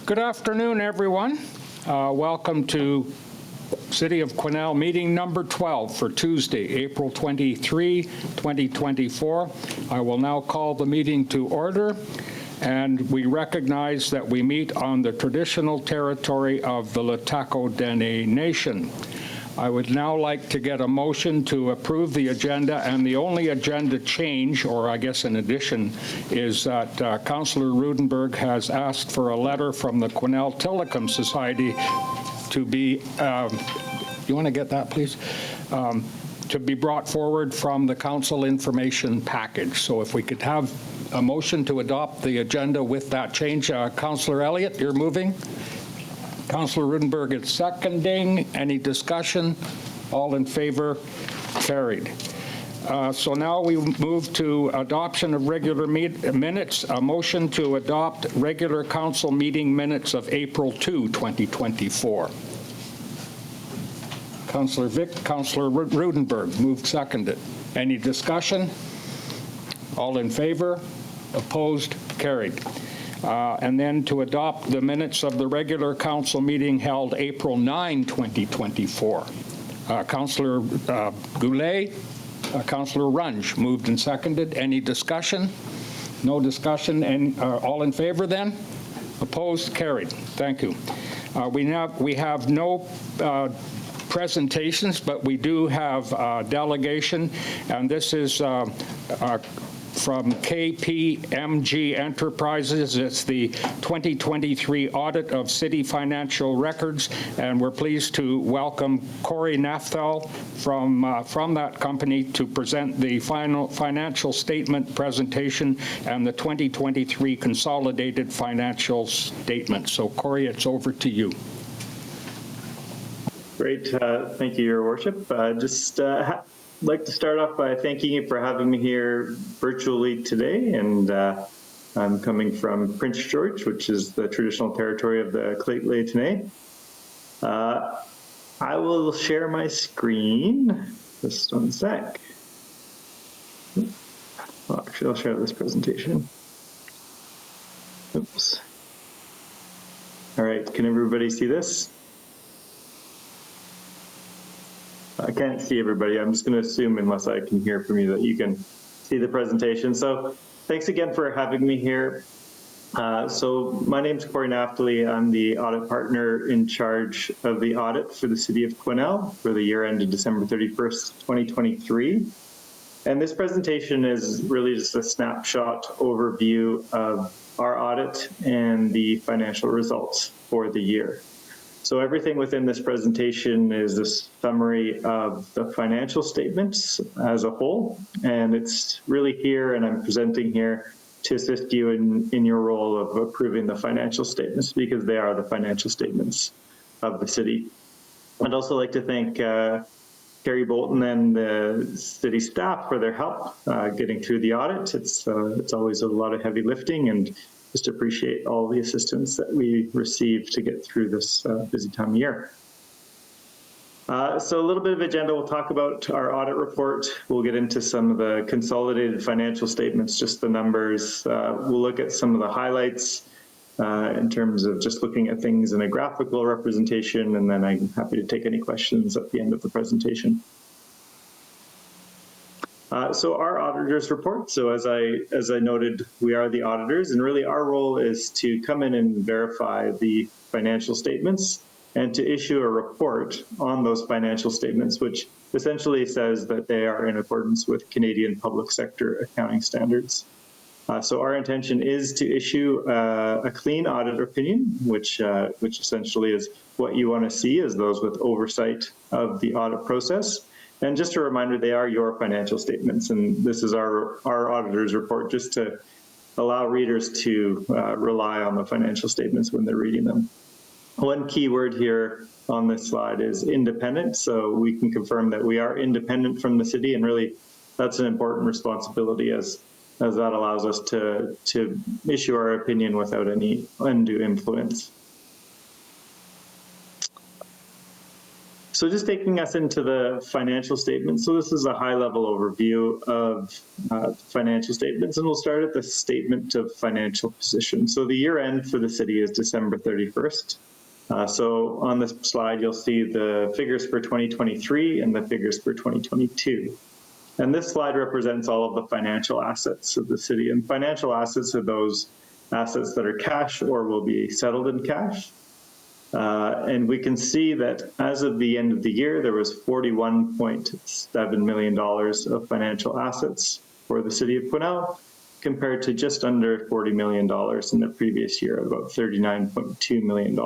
Good afternoon, everyone. Welcome to City of Quesnel meeting number 12 for Tuesday, April 23, 2024. I will now call the meeting to order, and we recognize that we meet on the traditional territory of the LHTAKO DENE Nation. I would now like to get a motion to approve the agenda, and the only agenda change, or I guess an addition, is that Councillor Rudenberg has asked for a letter from the Quesnel Tillicum Society to be, you want to get that, please? To be brought forward from the council information package. So if we could have a motion to adopt the agenda with that change. Councillor Elliott, you're moving? Councillor Rudenberg is seconding. Any discussion? All in favor? Carried. So now we move to adoption of regular minutes. A motion to adopt regular council meeting minutes of April 2, 2024. Councillor Rudenberg moved, seconded. Any discussion? All in favor? Opposed? Carried. And then to adopt the minutes of the regular council meeting held April 9, 2024. Councillor Goulet, Councillor Runge moved and seconded. Any discussion? No discussion. And all in favor then? Opposed? Carried. Thank you. We have no presentations, but we do have delegation, and this is from KPMG Enterprises. It's the 2023 Audit of City Financial Records, and we're pleased to welcome Corey Naphtali from that company to present the final financial statement presentation and the 2023 Consolidated Financial Statement. So, Corey, it's over to you. Great. Thank you, Your Worship. Like to start off by thanking you for having me here virtually today, and I'm coming from Prince George, which is the traditional territory of the LHTAKO. I will share my screen. Just one sec. Well, actually, I'll share this presentation. Oops. All right, can everybody see this? I can't see everybody. I'm just going to assume, unless I can hear from you, that you can see the presentation. So thanks again for having me here. So my name's Corey Naphtali. I'm the audit partner in charge of the audit for the City of Quesnel for the year ended December 31st, 2023. And this presentation is really just a snapshot overview of our audit and the financial results for the year. So everything within this presentation is a summary of the financial statements as a whole, and it's really here, and I'm presenting here to assist you in your role of approving the financial statements, because they are the financial statements of the city. I'd also like to thank Carrie Bolton and the city staff for their help getting through the audit. It's always a lot of heavy lifting, and just appreciate all the assistance that we receive to get through this busy time of year. So a little bit of agenda. We'll talk about our audit report. We'll get into some of the consolidated financial statements, just the numbers. We'll look at some of the highlights in terms of just looking at things in a graphical representation, and then I'm happy to take any questions at the end of the presentation. So our auditors report. So as I noted, we are the auditors, and really our role is to come in and verify the financial statements and to issue a report on those financial statements, which essentially says that they are in accordance with Canadian public sector accounting standards. So our intention is to issue a clean audit opinion, which essentially is what you want to see as those with oversight of the audit process. And just a reminder, they are your financial statements, and this is our auditor's report, just to allow readers to rely on the financial statements when they're reading them. One key word here on this slide is independent, so we can confirm that we are independent from the city, and really that's an important responsibility as that allows us to issue our opinion without any undue influence. So So just taking us into the financial statements. So this is a high-level overview of financial statements, and we'll start at the statement of financial position. So the year end for the city is December 31st. So on this slide, you'll see the figures for 2023 and the figures for 2022. And this slide represents all of the financial assets of the city. And financial assets are those assets that are cash or will be settled in cash. And we can see that as of the end of the year, there was $41.7 million of financial assets for the city of Quesnel, compared to just under $40 million in the previous year, about $39.2 million.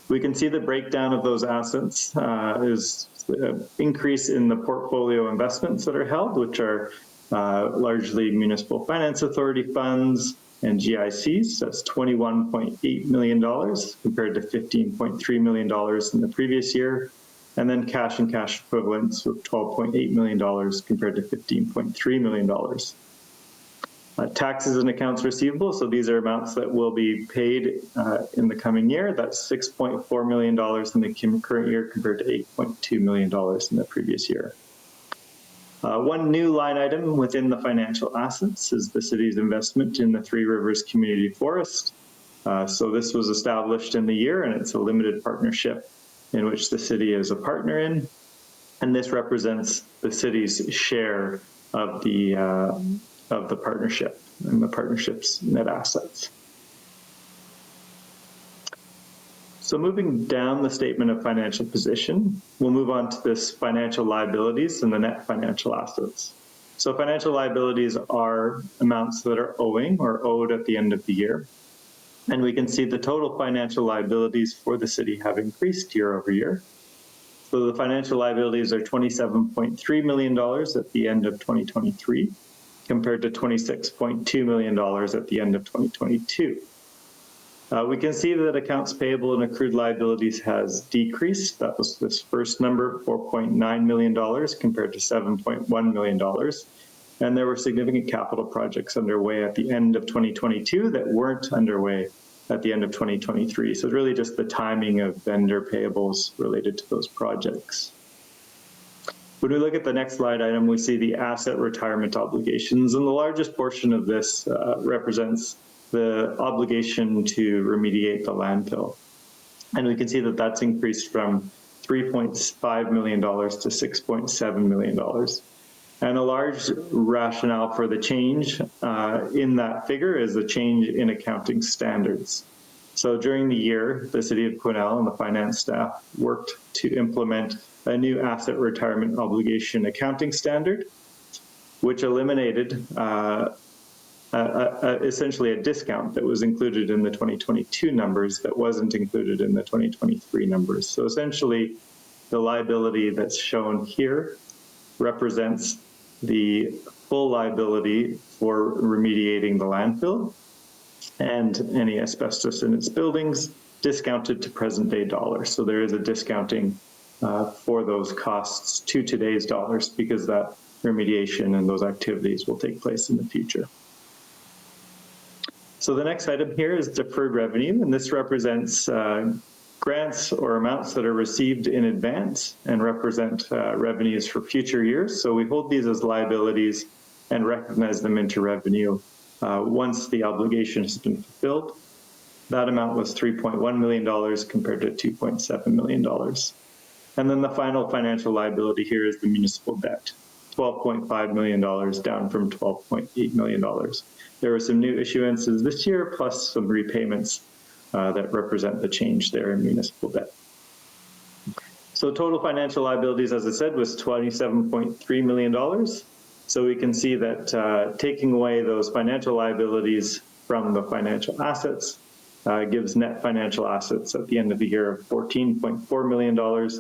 We can see the breakdown of those assets is the increase in the portfolio investments that are held, which are largely Municipal Finance Authority funds and GICs. That's $21.8 million compared to $15.3 million in the previous year. And then cash and cash equivalents with $12.8 million compared to $15.3 million. Taxes and accounts receivable, so these are amounts that will be paid in the coming year. That's $6.4 million in the current year compared to $8.2 million in the previous year. One new line item within the financial assets is the city's investment in the Three Rivers Community Forest. So this was established in the year, and it's a limited partnership in which the city is a partner in. And this represents the city's share of the partnership and the partnership's net assets. So moving down the statement of financial position, we'll move on to this financial liabilities and the net financial assets. So financial liabilities are amounts that are owing or owed at the end of the year. And we can see the total financial liabilities for the city have increased year over year. So the financial liabilities are $27.3 million at the end of 2023, compared to $26.2 million at the end of 2022. We can see that accounts payable and accrued liabilities has decreased. That was this first number, $4.9 million compared to $7.1 million. And there were significant capital projects underway at the end of 2022 that weren't underway at the end of 2023. So it's really just the timing of vendor payables related to those projects. When we look at the next slide item, we see the asset retirement obligations, and the largest portion of this represents the obligation to remediate the landfill. And we can see that that's increased from $3.5 million to $6.7 million. And a large rationale for the change in that figure is the change in accounting standards. So during the year, the City of Quesnel and the finance staff worked to implement a new asset retirement obligation accounting standard, which eliminated essentially a discount that was included in the 2022 numbers that wasn't included in the 2023 numbers. So essentially, the liability that's shown here represents the full liability for remediating the landfill and any asbestos in its buildings, discounted to present day dollars. So there is a discounting for those costs to today's dollars, because that remediation and those activities will take place in the future. So the next item here is deferred revenue, and this represents grants or amounts that are received in advance and represent revenues for future years. So we hold these as liabilities and recognize them into revenue once the obligation has been fulfilled. That amount was $3.1 million compared to $2.7 million. And then the final financial liability here is the municipal debt, $12.5 million, down from $12.8 million. There were some new issuances this year, plus some repayments that represent the change there in municipal debt. So total financial liabilities, as I said, was $27.3 million. So we can see that taking away those financial liabilities from the financial assets gives net financial assets at the end of the year of $14.4 million,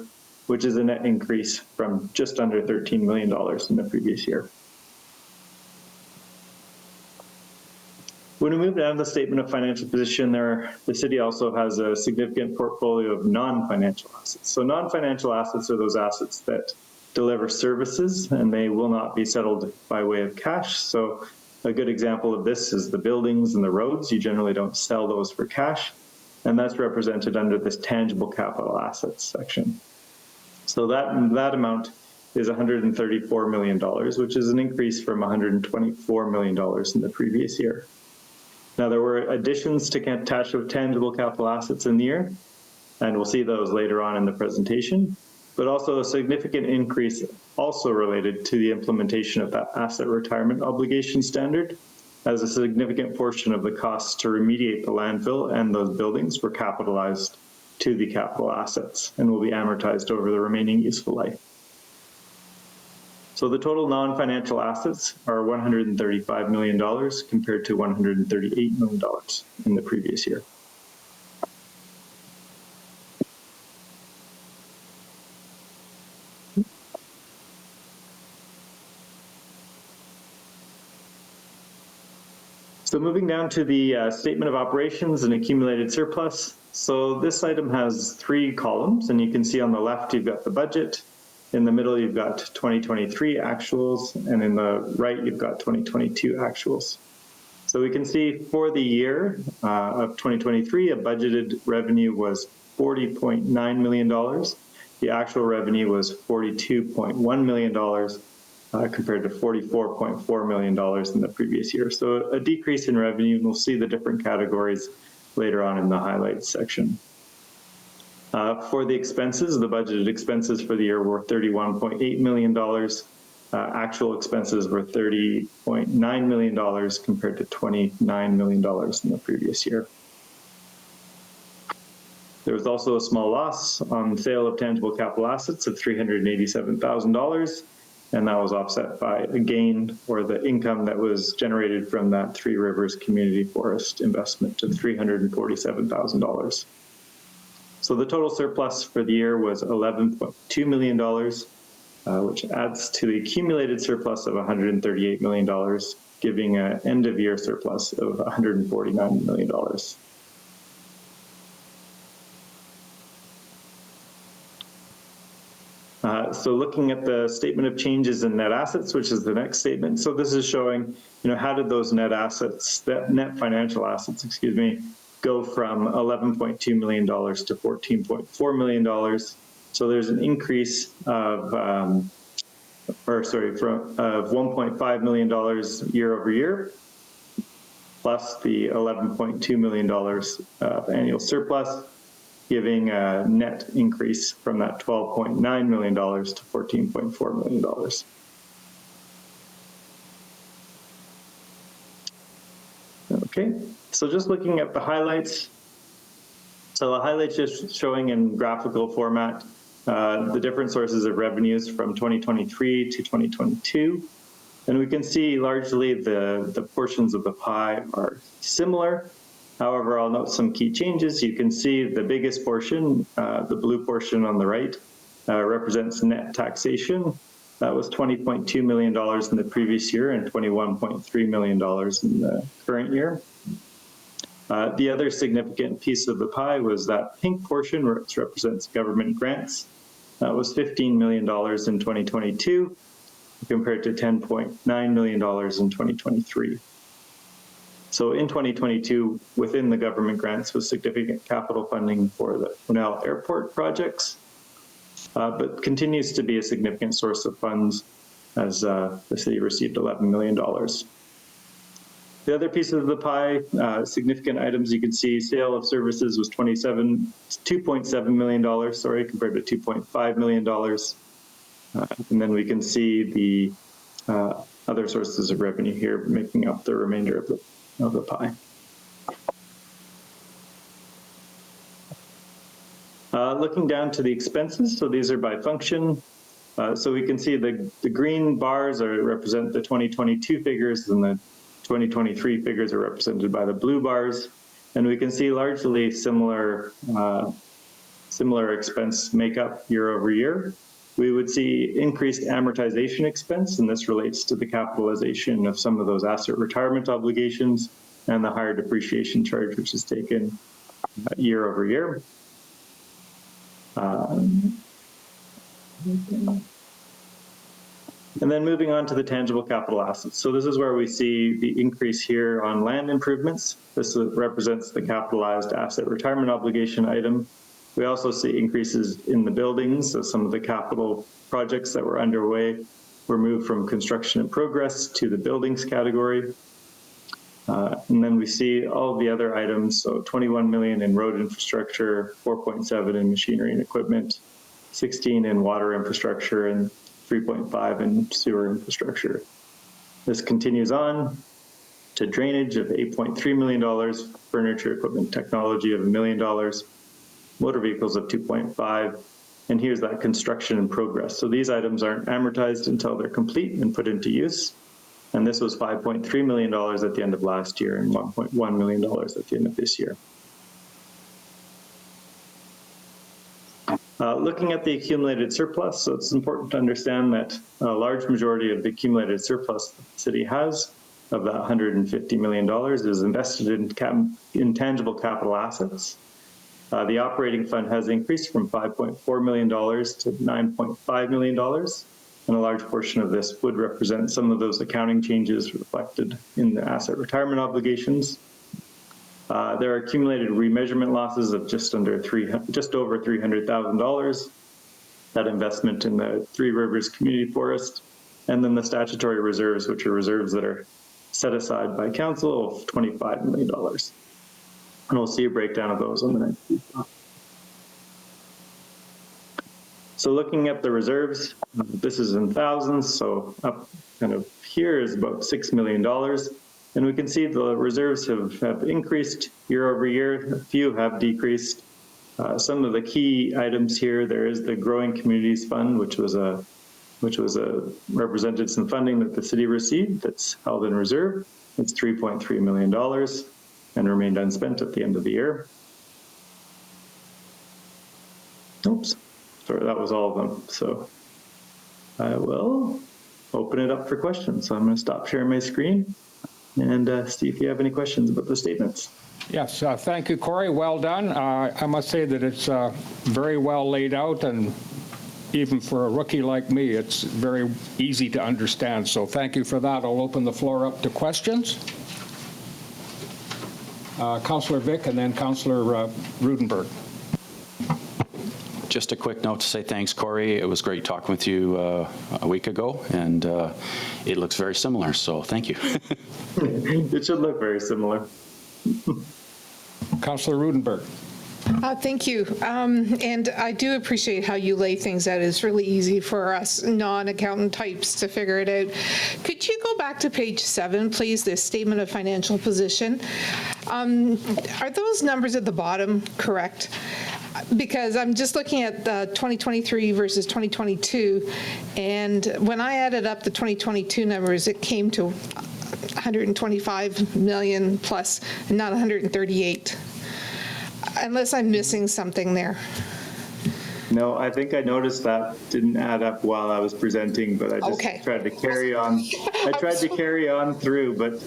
which is a net increase from just under $13 million in the previous year. When we move down to the statement of financial position, the city also has a significant portfolio of non-financial assets. So non-financial assets are those assets that deliver services, and they will not be settled by way of cash. So a good example of this is the buildings and the roads. You generally don't sell those for cash. and that's represented under this tangible capital assets section. So that amount is $134 million, which is an increase from $124 million in the previous year. Now, there were additions to tangible capital assets in the year, and we'll see those later on in the presentation, but also a significant increase also related to the implementation of that asset retirement obligation standard, as a significant portion of the costs to remediate the landfill and those buildings were capitalized to the capital assets and will be amortized over the remaining useful life. So the total non-financial assets are $135 million compared to $138 million in the previous year. So moving down to the statement of operations and accumulated surplus. So this item has 3 columns, and you can see on the left you've got the budget, in the middle you've got 2023 actuals, and in the right you've got 2022 actuals. So we can see for the year of 2023, a budgeted revenue was $40.9 million. The actual revenue was $42.1 million. Compared to $44.4 million in the previous year. So a decrease in revenue, and we'll see the different categories later on in the highlights section. For the expenses, the budgeted expenses for the year were $31.8 million. Actual expenses were $30.9 million compared to $29 million in the previous year. There was also a small loss on sale of tangible capital assets of $387,000. And that was offset by a gain, or the income that was generated from that Three Rivers Community Forest investment, of $347,000. So the total surplus for the year was $11.2 million, which adds to the accumulated surplus of $138 million, giving an end-of-year surplus of $149 million. So looking at the statement of changes in net assets, which is the next statement. So this is showing, how did those net assets, net financial assets, go from $11.2 million to $14.4 million. So there's an increase of, $1.5 million year over year, plus the $11.2 million of annual surplus, giving a net increase from that $12.9 million to $14.4 million. Okay, so just looking at the highlights. So the highlights just showing in graphical format the different sources of revenues from 2023 to 2022. And we can see largely the portions of the pie are similar. However, I'll note some key changes. You can see the biggest portion, the blue portion on the right, represents net taxation. That was $20.2 million in the previous year and $21.3 million in the current year. The other significant piece of the pie was that pink portion, which represents government grants. That was $15 million in 2022 compared to $10.9 million in 2023. So in 2022, within the government grants was significant capital funding for the Quesnel Airport projects, but continues to be a significant source of funds as the city received $11 million. The other pieces of the pie, significant items, you can see sale of services was $2.7 million, compared to $2.5 million. And then we can see the other sources of revenue here making up the remainder of the pie. Looking down to the expenses, so these are by function. So we can see the green bars represent the 2022 figures, and the 2023 figures are represented by the blue bars. And we can see largely similar expense makeup year over year. We would see increased amortization expense, and this relates to the capitalization of some of those asset retirement obligations and the higher depreciation charge, which is taken year over year. And then moving on to the tangible capital assets. So this is where we see the increase here on land improvements. This represents the capitalized asset retirement obligation item. We also see increases in the buildings. So some of the capital projects that were underway were moved from construction in progress to the buildings category. And then we see all of the other items. So 21 million in road infrastructure, 4.7 in machinery and equipment, 16 in water infrastructure, and 3.5 in sewer infrastructure. This continues on to drainage of $8.3 million, furniture, equipment, technology of $1 million, motor vehicles of 2.5, and here's that construction in progress. So these items aren't amortized until they're complete and put into use. And this was $5.3 million at the end of last year and $1.1 million at the end of this year. Looking at the accumulated surplus, so it's important to understand that a large majority of the accumulated surplus the city has, of that $150 million, is invested in intangible capital assets. The operating fund has increased from $5.4 million to $9.5 million, and a large portion of this would represent some of those accounting changes reflected in the asset retirement obligations. There are accumulated remeasurement losses of just over $300,000. That investment in the Three Rivers Community Forest, and then the statutory reserves, which are reserves that are set aside by council, of $25 million. And we'll see a breakdown of those on the next slide. So looking at the reserves, this is in thousands, so up kind of here is about $6 million. And we can see the reserves have increased year over year. A few have decreased. Some of the key items here, there is the Growing Communities Fund, which represented some funding that the city received that's held in reserve. It's $3.3 million and remained unspent at the end of the year. Oops, sorry, that was all of them. So I will open it up for questions. So I'm going to stop sharing my screen and see if you have any questions about the statements. Yes, thank you, Corey. Well done. I must say that it's very well laid out, and even for a rookie like me, it's very easy to understand. So thank you for that. I'll open the floor up to questions. Councillor Vick and then Councillor Rudenberg. Just a quick note to say thanks, Corey. It was great talking with you a week ago, and it looks very similar, so thank you. It should look very similar. Councillor Rudenberg. Thank you. And I do appreciate how you lay things out. It's really easy for us non-accountant types to figure it out. Could you go back to page 7, please, this statement of financial position? Are those numbers at the bottom correct? Because I'm just looking at the 2023 versus 2022, and when I added up the 2022 numbers, it came to 125 million plus, and not 138. Unless I'm missing something there. No, I think I noticed that didn't add up while I was presenting, but I just tried to carry on. I tried to carry on through, but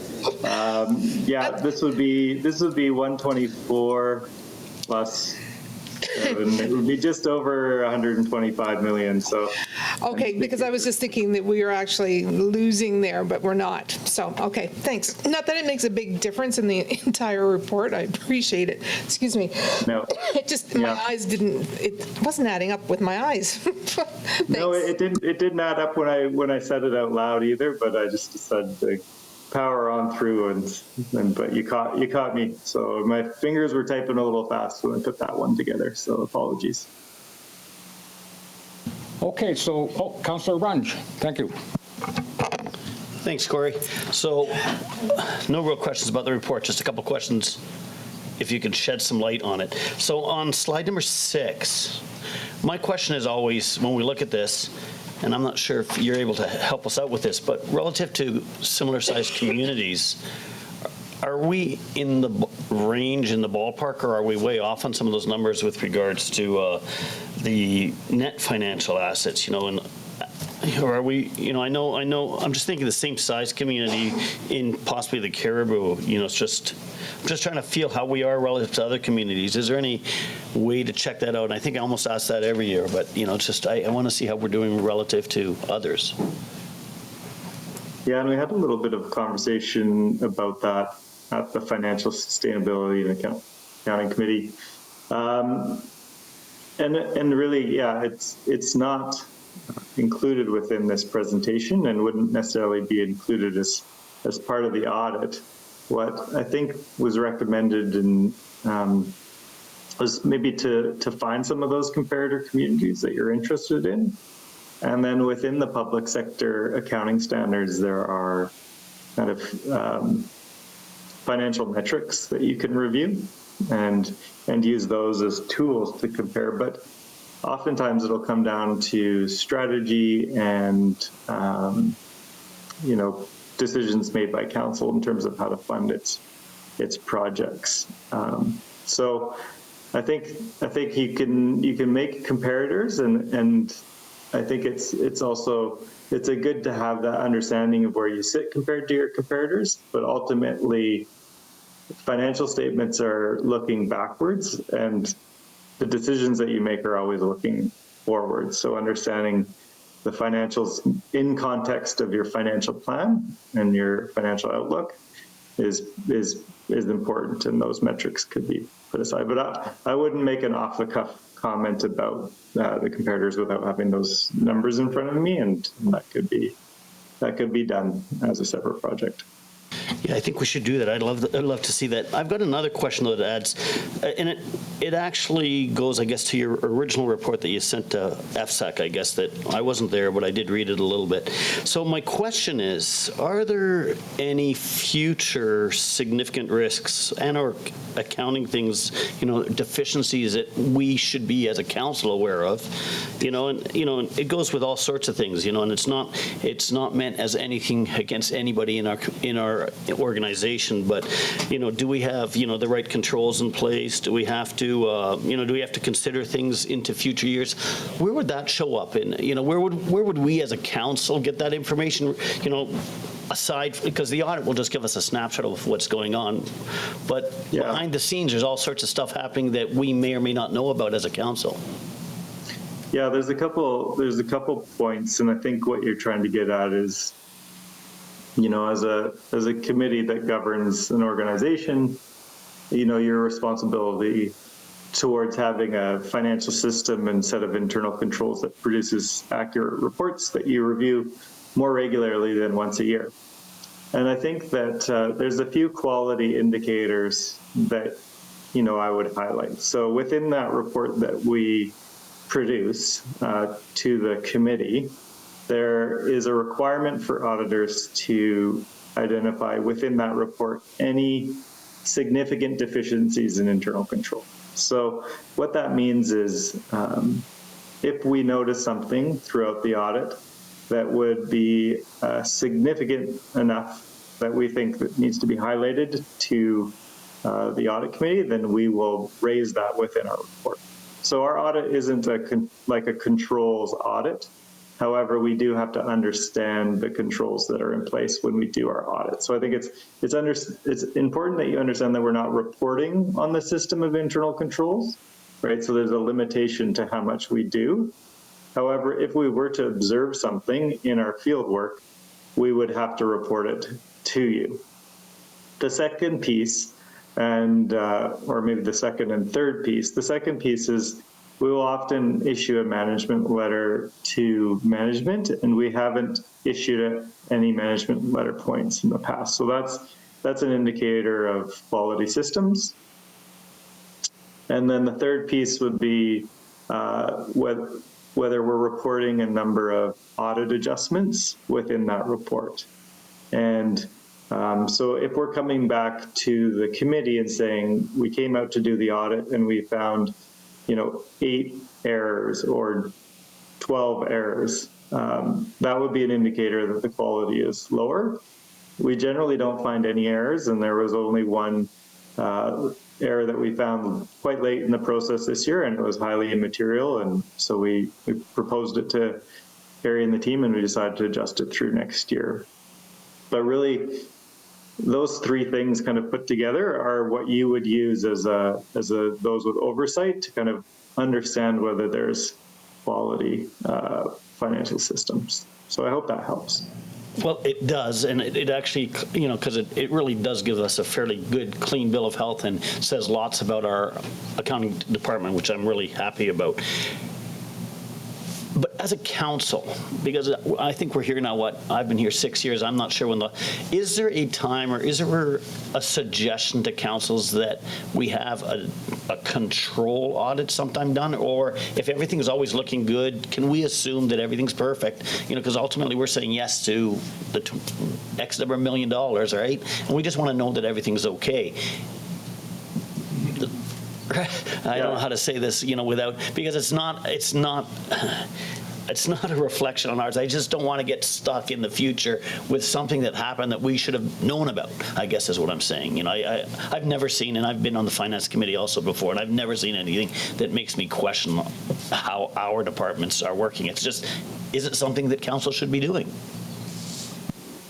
yeah, this would be 124 plus 7. It would be just over 125 million. So okay, because I was just thinking that we were actually losing there, but we're not. So okay, thanks. Not that it makes a big difference in the entire report. I appreciate it. Excuse me. No, it just my eyes didn't. It wasn't adding up with my eyes. No, it didn't add up when I said it out loud either. But I just decided to power on through, and but you caught me. So my fingers were typing a little fast when I put that one together. So apologies. Okay, so Councillor Runge, thank you. Thanks, Corey. So no real questions about the report, just a couple questions if you could shed some light on it. So on slide number 6, my question is always, when we look at this, and I'm not sure if you're able to help us out with this, but relative to similar sized communities, are we in the range, in the ballpark, or are we way off on some of those numbers with regards to the net financial assets, you know, and or are we, you know, I know, I'm just thinking the same size community in possibly the Cariboo, you know, I'm just trying to feel how we are relative to other communities. Is there any way to check that out? And I think I almost ask that every year, but, you know, it's just, I want to see how we're doing relative to others. Yeah, and we had a little bit of conversation about that at the Financial Sustainability and Accounting Committee. And really, yeah, it's not included within this presentation and wouldn't necessarily be included as part of the audit. What I think was recommended and was maybe to find some of those comparator communities that you're interested in. And then within the public sector accounting standards, there are kind of financial metrics that you can review and use those as tools to compare. But oftentimes it'll come down to strategy and, decisions made by council in terms of how to fund its projects. So I think you can make comparators and I think it's a good to have that understanding of where you sit compared to your comparators, but ultimately financial statements are looking backwards and the decisions that you make are always looking forward. So understanding the financials in context of your financial plan and your financial outlook is important, and those metrics could be put aside. But I wouldn't make an off-the-cuff comment about the comparators without having those numbers in front of me, and that could be done as a separate project. Yeah, I think we should do that. I'd love to see that. I've got another question though that adds, and it actually goes, I guess, to your original report that you sent to FSAC, I guess, that I wasn't there, but I did read it a little bit. So my question is, are there any future significant risks and or accounting things, deficiencies that we should be as a council aware of? And it goes with all sorts of things, and it's not meant as anything against anybody in our organization, but do we have the right controls in place? Do we have to consider things into future years? Where would that show up in? Where would we as a council get that information? Aside, because the audit will just give us a snapshot of what's going on, but behind the scenes, there's all sorts of stuff happening that we may or may not know about as a council. Yeah, there's a couple points, and I think what you're trying to get at is, as a committee that governs an organization, your responsibility towards having a financial system and set of internal controls that produces accurate reports that you review more regularly than once a year. And I think that there's a few quality indicators that, I would highlight. So within that report that we produce to the committee, there is a requirement for auditors to identify within that report any significant deficiencies in internal control. So what that means is if we notice something throughout the audit that would be significant enough that we think that needs to be highlighted to the audit committee, then we will raise that within our report. So our audit isn't like a controls audit. However, we do have to understand the controls that are in place when we do our audit. So I think it's important that you understand that we're not reporting on the system of internal controls, right? So there's a limitation to how much we do. However, if we were to observe something in our field work, we would have to report it to you. The second piece, or maybe the second and third piece, the second piece is we will often issue a management letter to management, and we haven't issued any management letter points in the past. So that's an indicator of quality systems. And then the third piece would be whether we're reporting a number of audit adjustments within that report. And so if we're coming back to the committee and saying we came out to do the audit and we found 8 errors or 12 errors, that would be an indicator that the quality is lower. We generally don't find any errors, and there was only one error that we found quite late in the process this year, and it was highly immaterial, and so we proposed it to Harry and the team, and we decided to adjust it through next year. But really, those three things kind of put together are what you would use as those with oversight to kind of understand whether there's quality financial systems. So I hope that helps. Well, it does, and it actually, because it really does give us a fairly good, clean bill of health and says lots about our accounting department, which I'm really happy about. But as a council, because I think we're here now, I've been here 6 years, I'm not sure when is there a time or is there a suggestion to councils that we have a control audit sometime done? Or if everything is always looking good, can we assume that everything's perfect? Because ultimately we're saying yes to the X number of $1 million, right? And we just want to know that everything's okay. I don't know how to say this, without, because it's not a reflection on ours. I just don't want to get stuck in the future with something that happened that we should have known about, I guess is what I'm saying. I've never seen, and I've been on the finance committee also before, and I've never seen anything that makes me question how our departments are working. It's just, is it something that council should be doing?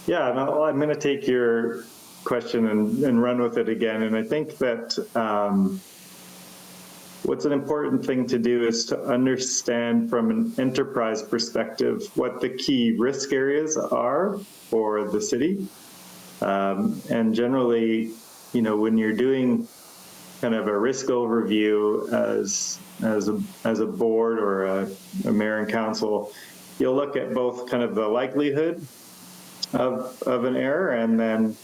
Yeah, no, I'm going to take your question and run with it again. And I think that what's an important thing to do is to understand from an enterprise perspective what the key risk areas are for the city. And generally, when you're doing kind of a risk overview as a board or a mayor and council, you'll look at both kind of the likelihood of an error and then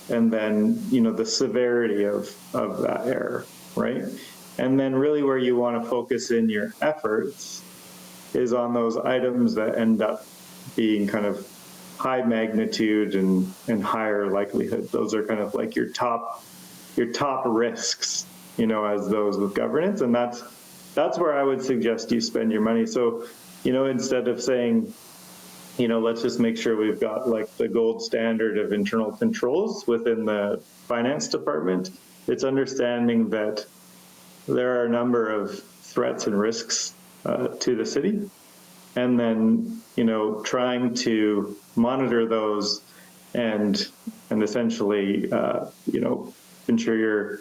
the severity of that error, right? And then really where you want to focus in your efforts is on those items that end up being kind of high magnitude and higher likelihood. Those are kind of like your top risks, as those with governance. And that's where I would suggest you spend your money. So, instead of saying, let's just make sure we've got like the gold standard of internal controls within the finance department, it's understanding that there are a number of threats and risks to the city, and then trying to monitor those and essentially ensure you're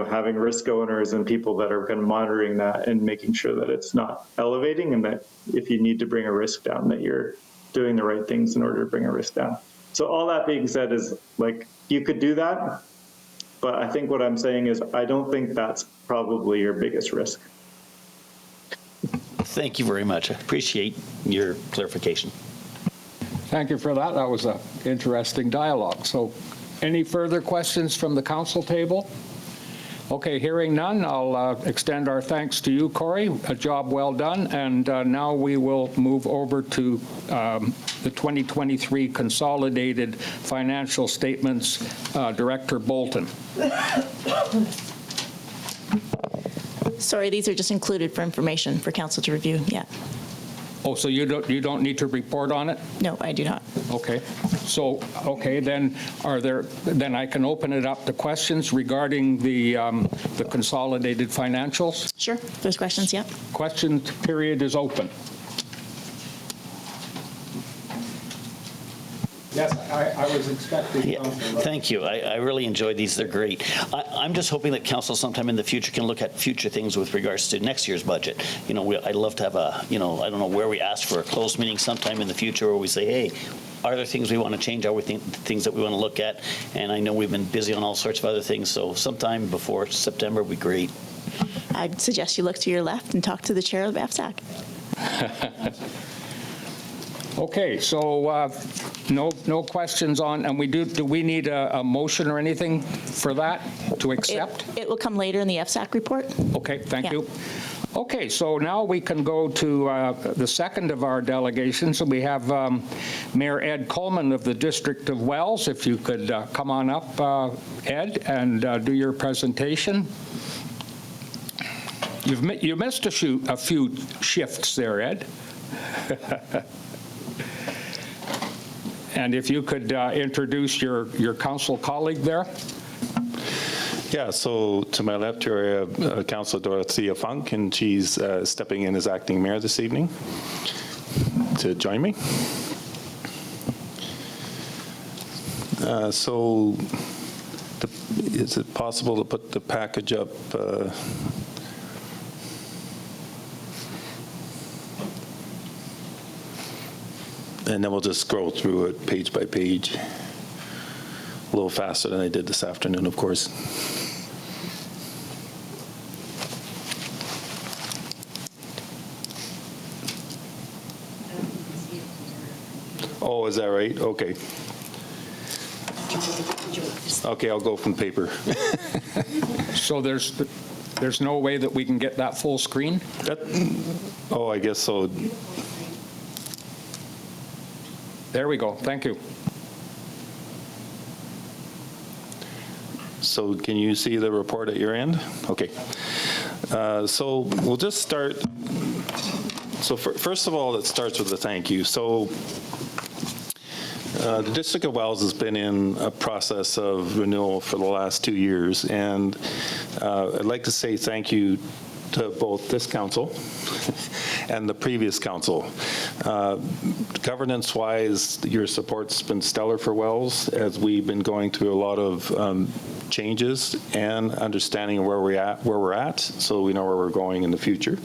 having risk owners and people that are kind of monitoring that and making sure that it's not elevating, and that if you need to bring a risk down, that you're doing the right things in order to bring a risk down. So all that being said is, like, you could do that. But I think what I'm saying is I don't think that's probably your biggest risk. Thank you very much. I appreciate your clarification. Thank you for that. That was an interesting dialogue. So any further questions from the council table? Okay, hearing none, I'll extend our thanks to you, Corey. A job well done. And now we will move over to the 2023 Consolidated Financial Statements. Director Bolton. Sorry, these are just included for information for council to review. Yeah. Oh, so you don't need to report on it? No, I do not. Okay. So, okay, then then I can open it up to questions regarding the consolidated financials? Sure. There's questions, yeah. Question period is open. Yes, I was expecting Yeah, thank you. I really enjoyed these. They're great. I'm just hoping that council sometime in the future can look at future things with regards to next year's budget. I'd love to have I don't know where we ask for a closed meeting sometime in the future where we say, hey, are there things we want to change? Are there things that we want to look at? And I know we've been busy on all sorts of other things, so sometime before September would be great. I'd suggest you look to your left and talk to the chair of BAFSAC. Okay, so no questions on, and do we need a motion or anything for that to accept? It will come later in the FSAC report. Okay, thank Yeah. you. Okay, so now we can go to the second of our delegations. We have Mayor Ed Coleman of the District of Wells. If you could come on up, Ed, and do your presentation. You missed a few shifts there, Ed. And if you could introduce your council colleague there. Yeah, so to my left here, I have Councillor Dorothea Funk, and she's stepping in as acting mayor this evening to join me. Is it possible to put the package up? And then we'll just scroll through it page by page. A little faster than I did this afternoon, of course. Oh, is that right? Okay. Okay, I'll go from paper. So there's no way that we can get that full screen? Oh, I guess so. There we go. Thank you. So can you see the report at your end? Okay. So we'll just start. So first of all, it starts with a thank you. So the District of Wells has been in a process of renewal for the last 2 years, and I'd like to say thank you to both this council and the previous council. Governance-wise, your support's been stellar for Wells as we've been going through a lot of changes and understanding of where we're at, so we know where we're going in the future.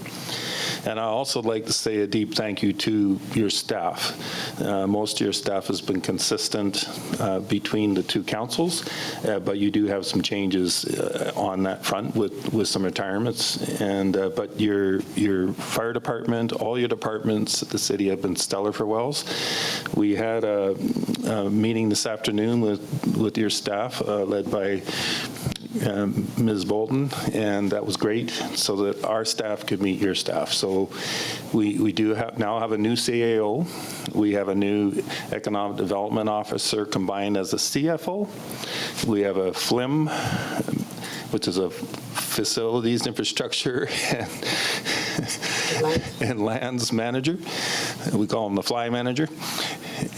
And I'd also like to say a deep thank you to your staff. Most of your staff has been consistent between the two councils, but you do have some changes on that front with some retirements. And but your fire department, all your departments at the city have been stellar for Wells. We had a meeting this afternoon with your staff, led by Ms. Bolton, and that was great, so that our staff could meet your staff. So we do now have a new CAO. We have a new economic development officer combined as a CFO. We have a FLIM, which is a facilities infrastructure and lands manager. We call him the fly manager.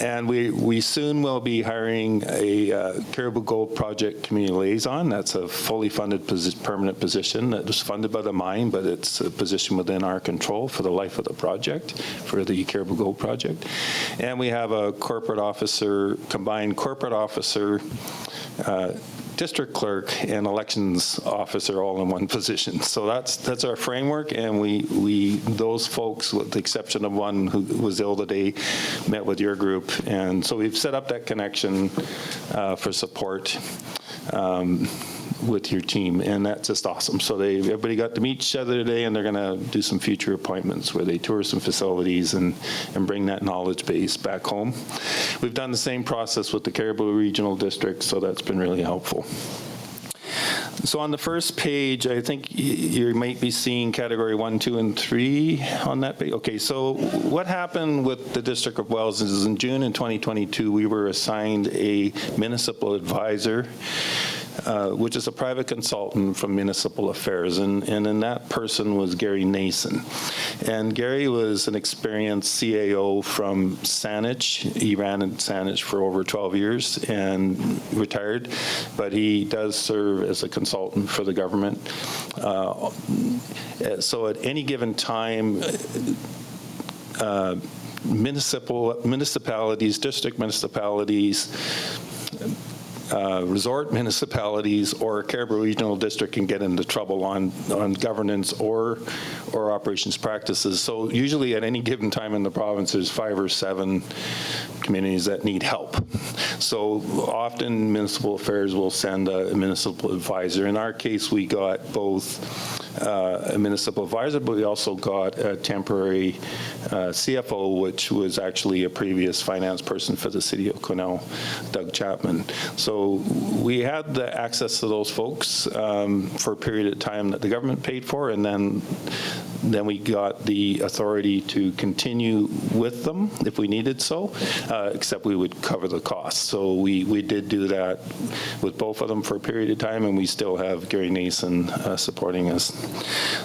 And we soon will be hiring a Cariboo Gold Project Community Liaison. That's a fully funded permanent position that was funded by the mine, but it's a position within our control for the life of the project, for the Cariboo Gold Project. And we have a corporate officer, combined corporate officer, district clerk and elections officer all in one position. So that's our framework, and we those folks, with the exception of one who was ill today, met with your group, and so we've set up that connection for support with your team, and that's just awesome. So everybody got to meet each other today, and they're going to do some future appointments where they tour some facilities and bring that knowledge base back home. We've done the same process with the Cariboo Regional District, so that's been really helpful. So on the first page, I think you might be seeing category 1, 2, and 3 on that page. Okay, so what happened with the District of Wells is in June in 2022, we were assigned a municipal advisor, which is a private consultant from municipal affairs, and then that person was Gary Nason. And Gary was an experienced CAO from Saanich. He ran in Saanich for over 12 years and retired, but he does serve as a consultant for the government. So at any given time, municipalities, district municipalities, resort municipalities or Cariboo Regional District can get into trouble on governance or operations practices. So usually at any given time in the province, there's 5 or 7 communities that need help. So often municipal affairs will send a municipal advisor. In our case, we got both a municipal advisor, but we also got a temporary CFO, which was actually a previous finance person for the city of Quesnel, Doug Chapman. So we had the access to those folks for a period of time that the government paid for, and then we got the authority to continue with them if we needed so, except we would cover the costs. So we did do that with both of them for a period of time, and we still have Gary Nason supporting us.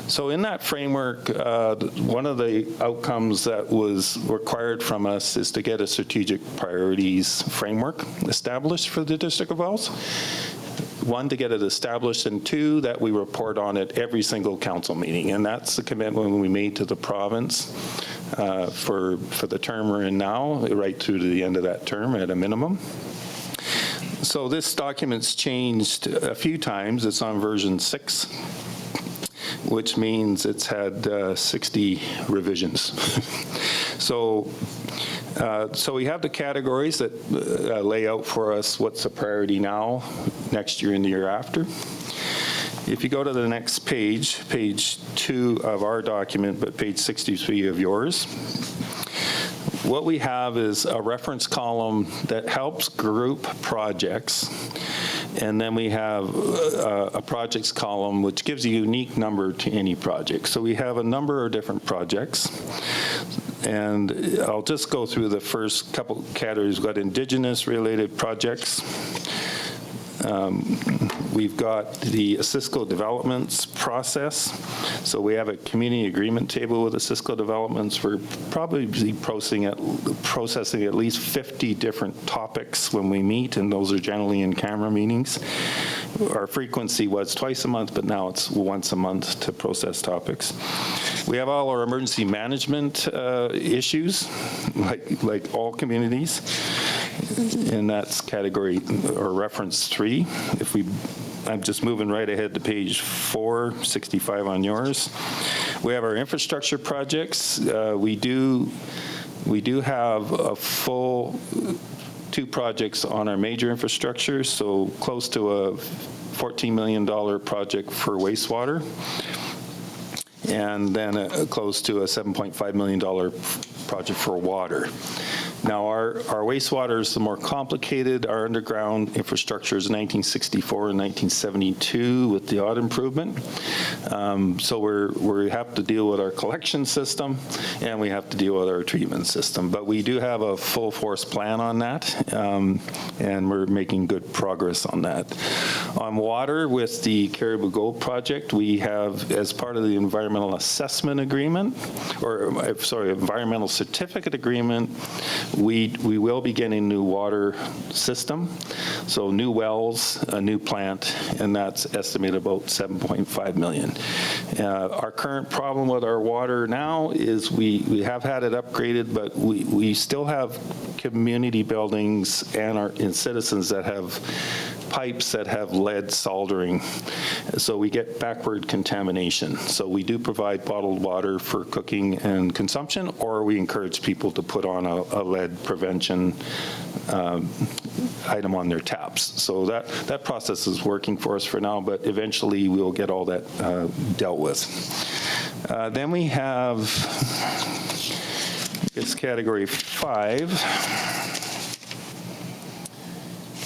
So in that framework, one of the outcomes that was required from us is to get a strategic priorities framework established for the District of Wells. 1, to get it established, and 2, that we report on it every single council meeting. And that's the commitment we made to the province for the term we're in now, right through to the end of that term at a minimum. So this document's changed a few times. It's on version 6, which means it's had 60 revisions. So So we have the categories that lay out for us what's a priority now, next year, and the year after. If you go to the next page, page 2 of our document, but page 63 of yours, what we have is a reference column that helps group projects. And then we have a projects column, which gives a unique number to any project. So we have a number of different projects. And I'll just go through the first couple categories. We've got Indigenous-related projects. We've got the Cisco developments process. So we have a community agreement table with the Cisco developments. We're probably processing at least 50 different topics when we meet, and those are generally in camera meetings. Our frequency was twice a month, but now it's once a month to process topics. We have all our emergency management issues, like all communities, and that's category or reference 3. I'm just moving right ahead to page 465 on yours. We have our infrastructure projects. We do have a full 2 projects on our major infrastructure, so close to a $14 million project for wastewater, and then close to a $7.5 million project for water. Now, our wastewater is the more complicated. Our underground infrastructure is 1964 and 1972 with the Audit improvement. So we have to deal with our collection system, and we have to deal with our treatment system. But we do have a full force plan on that, and we're making good progress on that. On water, with the Cariboo Gold project, we have, as part of the environmental assessment agreement, or sorry, environmental certificate agreement, we will be getting a new water system, so new wells, a new plant, and that's estimated about $7.5 million. Our current problem with our water now is we have had it upgraded, but we still have community buildings and citizens that have pipes that have lead soldering, so we get backward contamination. So we do provide bottled water for cooking and consumption, or we encourage people to put on a lead prevention item on their taps. So that process is working for us for now, but eventually we'll get all that dealt with. Then we have this category 5,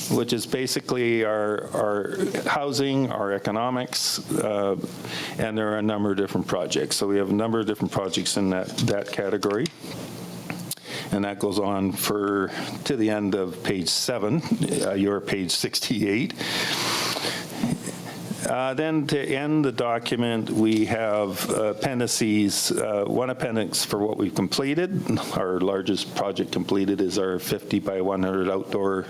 which is basically our housing, our economics, and there are a number of different projects. So we have a number of different projects in that category. And that goes on to the end of page 7, your page 68. Then to end the document, we have appendices, one appendix for what we've completed. Our largest project completed is our 50 by 100 outdoor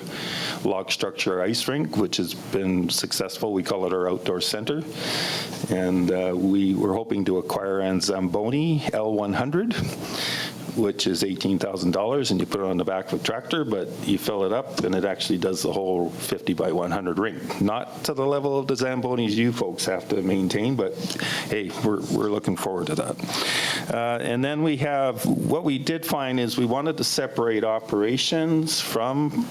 log structure ice rink, which has been successful. We call it our outdoor center. And we were hoping to acquire on Zamboni L100, which is $18,000, and you put it on the back of a tractor, but you fill it up, and it actually does the whole 50 by 100 rink. Not to the level of the Zambonis you folks have to maintain, but hey, we're looking forward to that. And then we have, what we did find is we wanted to separate operations from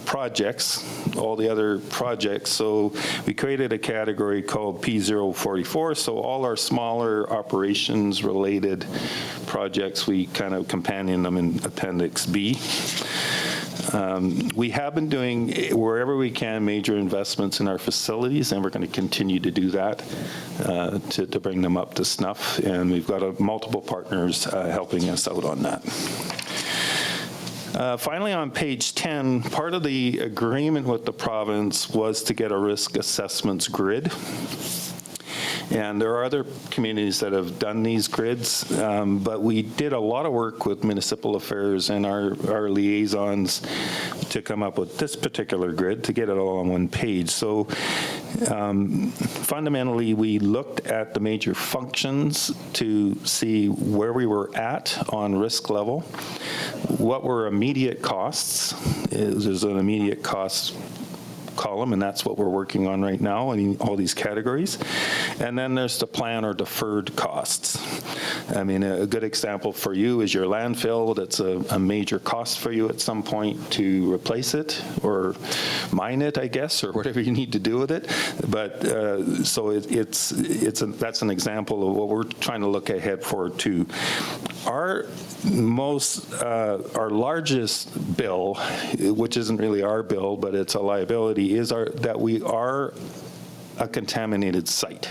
projects, all the other projects. So we created a category called P044. So all our smaller operations related projects, we kind of companion them in Appendix B. We have been doing, wherever we can, major investments in our facilities, and we're going to continue to do that to bring them up to snuff. And we've got multiple partners helping us out on that. Finally, on page 10, part of the agreement with the province was to get a risk assessments grid. And there are other communities that have done these grids, but we did a lot of work with municipal affairs and our liaisons to come up with this particular grid to get it all on one page. So fundamentally, we looked at the major functions to see where we were at on risk level, what were immediate costs. There's an immediate cost column, and that's what we're working on right now in all these categories. And then there's the plan or deferred costs. I mean, a good example for you is your landfill. That's a major cost for you at some point to replace it or mine it, I guess, or whatever you need to do with it. But so that's an example of what we're trying to look ahead for too. Our largest bill, which isn't really our bill, but it's a liability, is that we are a contaminated site.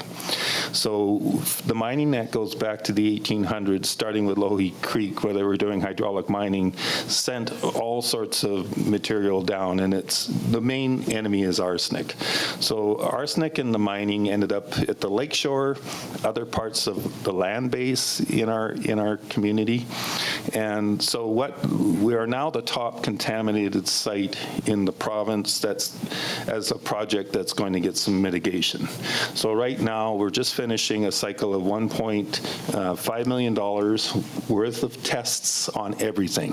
So the mining that goes back to the 1800s, starting with Loughy Creek, where they were doing hydraulic mining, sent all sorts of material down, and the main enemy is arsenic. So arsenic in the mining ended up at the lakeshore, other parts of the land base in our community, and so we are now the top contaminated site in the province. That's as a project that's going to get some mitigation. So right now we're just finishing a cycle of $1.5 million worth of tests on everything.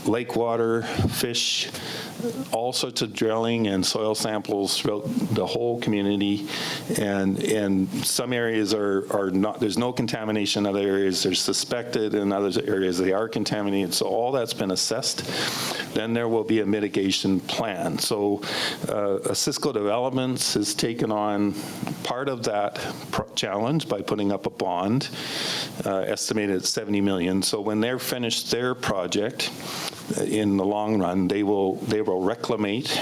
Lake water, fish, all sorts of drilling and soil samples throughout the whole community. And some areas are not, there's no contamination, other areas they're suspected, and other areas they are contaminated. So all that's been assessed. Then there will be a mitigation plan. So Cisco Developments has taken on part of that challenge by putting up a bond estimated at $70 million. So when they're finished their project, in the long run, they will reclamate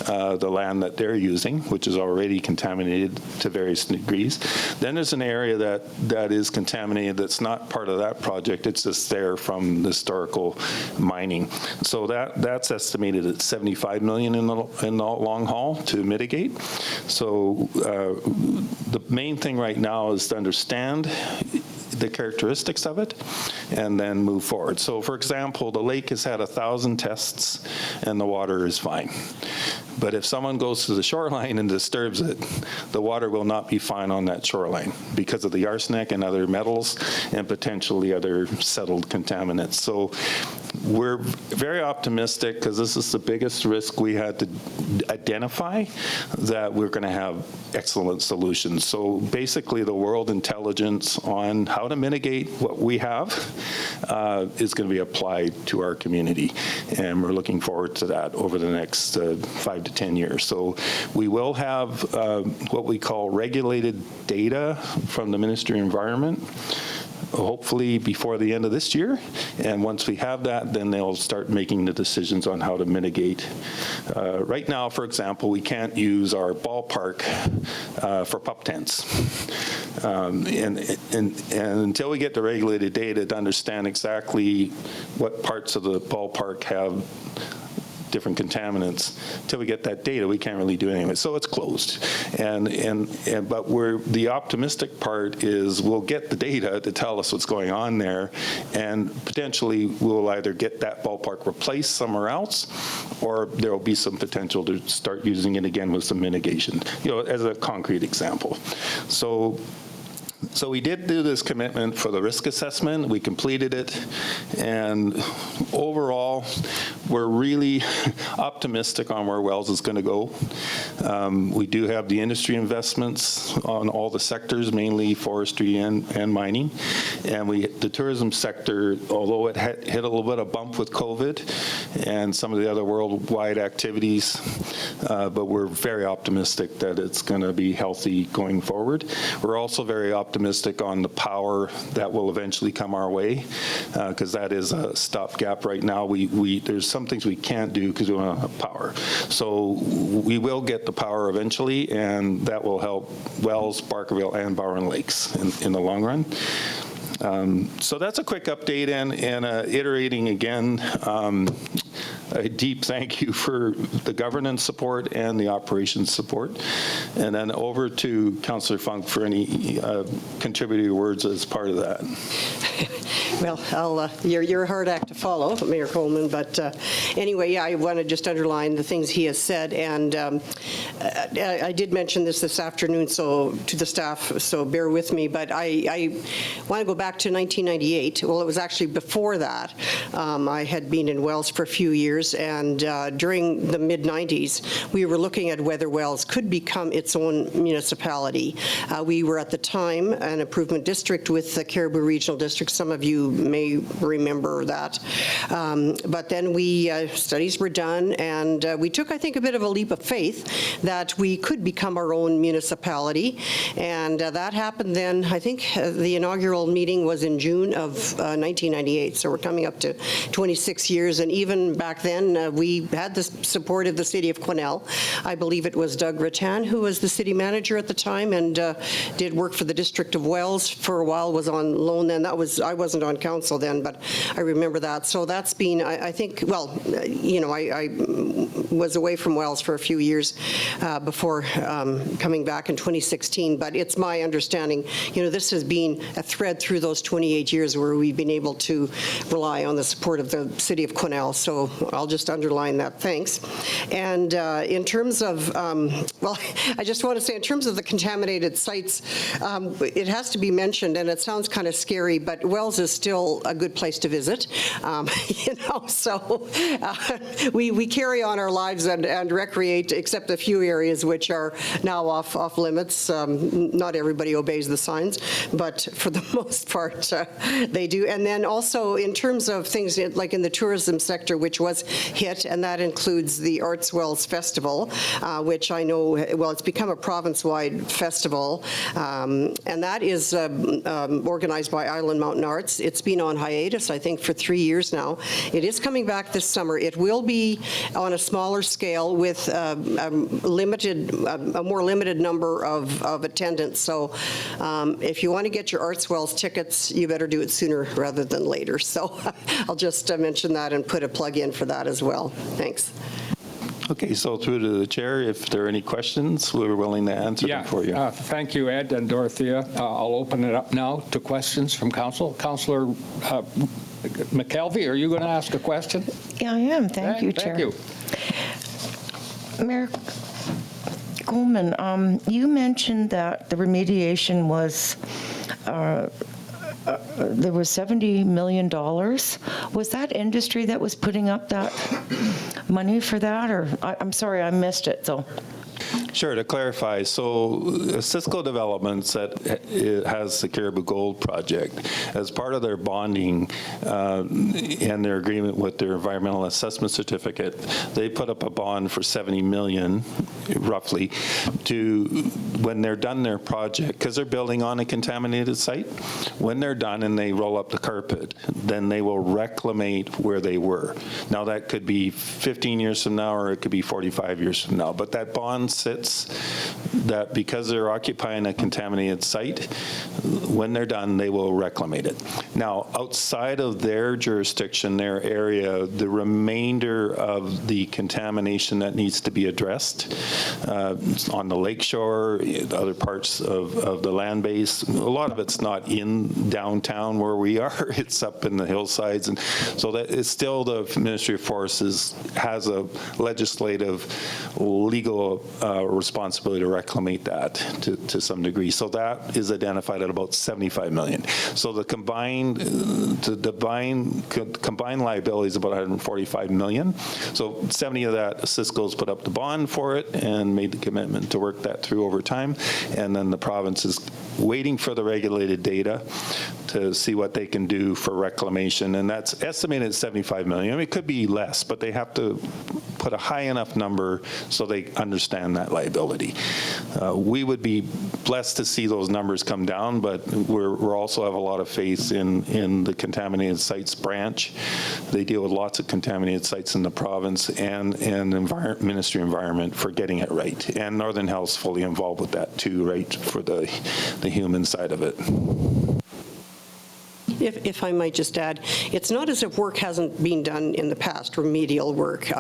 the land that they're using, which is already contaminated to various degrees. Then there's an area that is contaminated that's not part of that project. It's just there from the historical mining. So that's estimated at $75 million in the long haul to mitigate. So the main thing right now is to understand the characteristics of it and then move forward. So for example, the lake has had 1,000 tests and the water is fine. But if someone goes to the shoreline and disturbs it, the water will not be fine on that shoreline because of the arsenic and other metals and potentially other settled contaminants. So we're very optimistic, because this is the biggest risk we had to identify, that we're going to have excellent solutions. So basically the world intelligence on how to mitigate what we have is going to be applied to our community. And we're looking forward to that over the next 5 to 10 years. So we will have what we call regulated data from the Ministry of Environment, hopefully before the end of this year. And once we have that, then they'll start making the decisions on how to mitigate. Right now, for example, we can't use our ballpark for pup tents. And until we get the regulated data to understand exactly what parts of the ballpark have different contaminants, until we get that data, we can't really do anything. So it's closed. But the optimistic part is we'll get the data to tell us what's going on there, and potentially we'll either get that ballpark replaced somewhere else, or there will be some potential to start using it again with some mitigation, as a concrete example. So we did do this commitment for the risk assessment. We completed it. And overall, we're really optimistic on where Wells is going to go. We do have the industry investments on all the sectors, mainly forestry and mining. And the tourism sector, although it hit a little bit of bump with COVID and some of the other worldwide activities, but we're very optimistic that it's going to be healthy going forward. We're also very optimistic on the power that will eventually come our way, because that is a stopgap right now. There's some things we can't do because we don't have power. So we will get the power eventually, and that will help Wells, Barkerville, and Bowron Lakes in the long run. So that's a quick update, and iterating again, a deep thank you for the governance support and the operations support. And then over to Councillor Funk for any contributory words as part of that. Well, you're a hard act to follow, Mayor Coleman, but anyway, yeah, I want to just underline the things he has said, and I did mention this afternoon to the staff, so bear with me, but I want to go back to 1998. Well, it was actually before that. I had been in Wells for a few years, years, and during the mid-90s, we were looking at whether Wells could become its own municipality. We were at the time an improvement district with the Cariboo Regional District. Some of you may remember that. But then studies were done, and we took, I think, a bit of a leap of faith that we could become our own municipality. And that happened then, I think the inaugural meeting was in June of 1998, so we're coming up to 26 years. And even back then, we had the support of the City of Quesnel. I believe it was Doug Rattan who was the city manager at the time and did work for the District of Wells for a while, was on loan then. I wasn't on council then, but I remember that. So that's been, I think, well, you know, I was away from Wells for a few years before coming back in 2016, but it's my understanding, you know, this has been a thread through those 28 years where we've been able to rely on the support of the City of Quesnel. So I'll just underline that. Thanks. And in terms of, well, I just want to say in terms of the contaminated sites, it has to be mentioned, and it sounds kind of scary, but Wells is still a good place to visit. You know, so we carry on our lives and recreate, except a few areas which are now off limits. Not everybody obeys the signs, but for the most part, they do. And then also in terms of things like in the tourism sector, which was hit, and that includes the Arts Wells Festival, which I know, well, it's become a province-wide festival, and that is organized by Island Mountain Arts. It's been on hiatus, I think, for 3 years now. It is coming back this summer. It will be on a smaller scale with a more limited number of attendants. So if you want to get your Arts Wells tickets, you better do it sooner rather than later. So I'll just mention that and put a plug in for that as well. Thanks. Okay, so through to the chair, if there are any questions, we're willing to answer them for you. Thank you, Ed and Dorothea. I'll open it up now to questions from council. Councillor McKelvey, are you going to ask a question? Yeah, I am. Thank you, Chair. Thank you. Mayor Coleman, you mentioned that the remediation was, there was $70 million. Was that industry that was putting up that money for that? Or I'm sorry, I missed it, so. Sure, to clarify, so Cisco Developments that has the Cariboo Gold project, as part of their bonding and their agreement with their environmental assessment certificate, they put up a bond for $70 million, roughly, to, when they're done their project, because they're building on a contaminated site, when they're done and they roll up the carpet, then they will reclimate where they were. Now that could be 15 years from now or it could be 45 years from now, but that bond sits that because they're occupying a contaminated site, when they're done, they will reclimate it. Now, outside of their jurisdiction, their area, the remainder of the contamination that needs to be addressed on the lakeshore, other parts of the land base, a lot of it's not in downtown where we are, it's up in the hillsides. And so that it's still the Ministry of Forests has a legislative, legal responsibility to reclimate that to some degree. So that is identified at about $75 million. So the combined liability is about $145 million. So 70 of that, Cisco's put up the bond for it and made the commitment to work that through over time. And then the province is waiting for the regulated data to see what they can do for reclamation. And that's estimated at $75 million. I mean, it could be less, but they have to put a high enough number so they understand that liability. We would be blessed to see those numbers come down, but we're also have a lot of faith in the contaminated sites branch. They deal with lots of contaminated sites in the province and Ministry of Environment for getting it right. And Northern Health's fully involved with that too, right, for the human side of it. If I might just add, it's not as if work hasn't been done in the past, remedial work.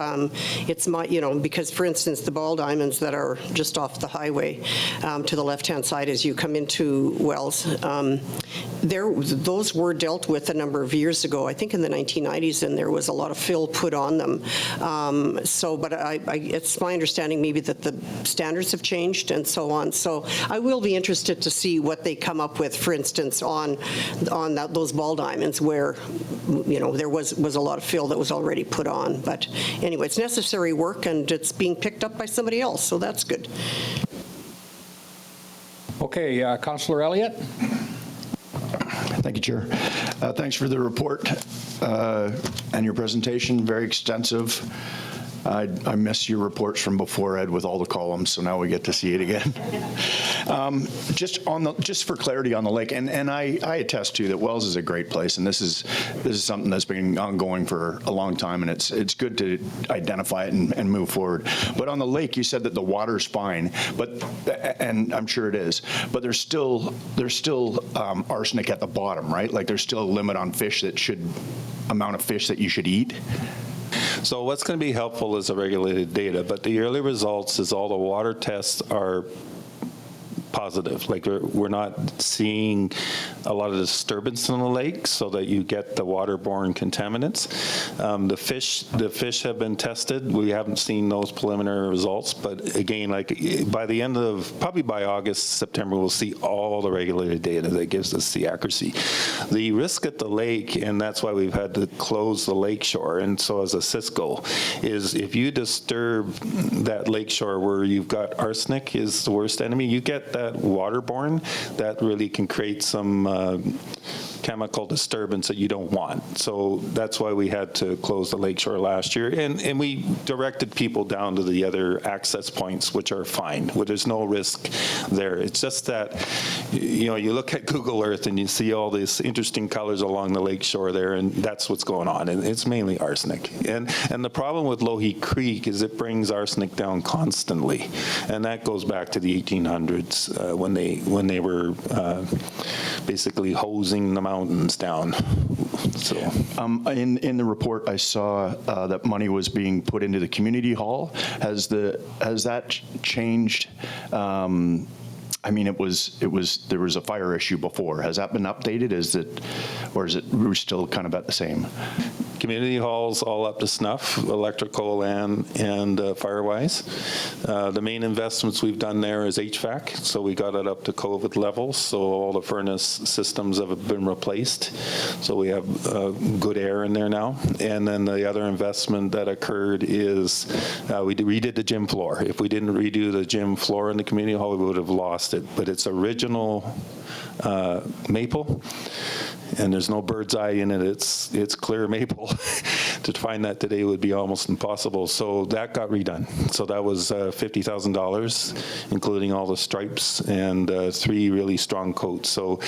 It's my, you know, because for instance, the ball diamonds that are just off the highway to the left-hand side as you come into Wells, those were dealt with a number of years ago, I think in the 1990s, and there was a lot of fill put on them. But it's my understanding maybe that the standards have changed and so on. So I will be interested to see what they come up with, for instance, on those ball diamonds where, there was a lot of fill that was already put on. But anyway, it's necessary work, and it's being picked up by somebody else, so that's good. Okay, Councillor Elliott? Thank you, Chair. Thanks for the report and your presentation, very extensive. I miss your reports from before, Ed, with all the columns, so now we get to see it again. Just for clarity on the lake, and I attest to that Wells is a great place, and this is something that's been ongoing for a long time, and it's good to identify it and move forward. But on the lake, you said that the water's fine, and I'm sure it is, but there's still arsenic at the bottom, right? Like there's still a limit on amount of fish that you should eat. So what's going to be helpful is the regulated data, but the early results is all the water tests are positive. Like we're not seeing a lot of disturbance in the lake so that you get the waterborne contaminants. The fish have been tested. We haven't seen those preliminary results, but again, like by the end of, probably by August, September, we'll see all the regulated data that gives us the accuracy. The risk at the lake, and that's why we've had to close the lakeshore, and so as a Cisco, is if you disturb that lakeshore where you've got arsenic is the worst enemy, you get that waterborne, that really can create some chemical disturbance that you don't want. So that's why we had to close the lakeshore last year. And we directed people down to the other access points, which are fine, where there's no risk there. It's just that, you look at Google Earth and you see all these interesting colors along the lakeshore there, and that's what's going on. And it's mainly arsenic. And the problem with Lougheed Creek is it brings arsenic down constantly. And that goes back to the 1800s when they were basically hosing the mountains down. So in the report, I saw that money was being put into the community hall. Has that changed? I mean, there was a fire issue before. Has that been updated? Or is it we're still kind of at the same? Community halls all up to snuff, electrical and fire-wise. The main investments we've done there is HVAC, so we got it up to COVID levels, so all the furnace systems have been replaced, so we have good air in there now. And then the other investment that occurred is we redid the gym floor. If we didn't redo the gym floor in the community hall, we would have lost it, but it's original maple, and there's no bird's eye in it. It's clear maple. To find that today would be almost impossible. So that got redone. So that was $50,000, including all the stripes and 3 really strong coats. So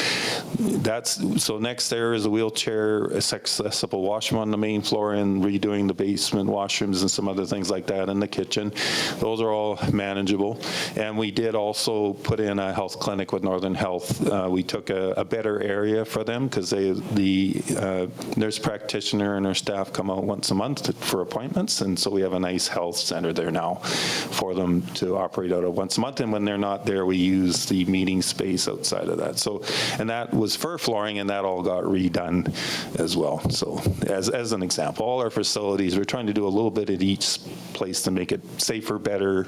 next there is a wheelchair accessible washroom on the main floor and redoing the basement washrooms and some other things like that in the kitchen. Those are all manageable. And we did also put in a health clinic with Northern Health. We took a better area for them because the nurse practitioner and her staff come out once a month for appointments, and so we have a nice health center there now for them to operate out of once a month, and when they're not there, we use the meeting space outside of that. So, and that was fur flooring, and that all got redone as well. So as an example, all our facilities, we're trying to do a little bit at each place to make it safer, better,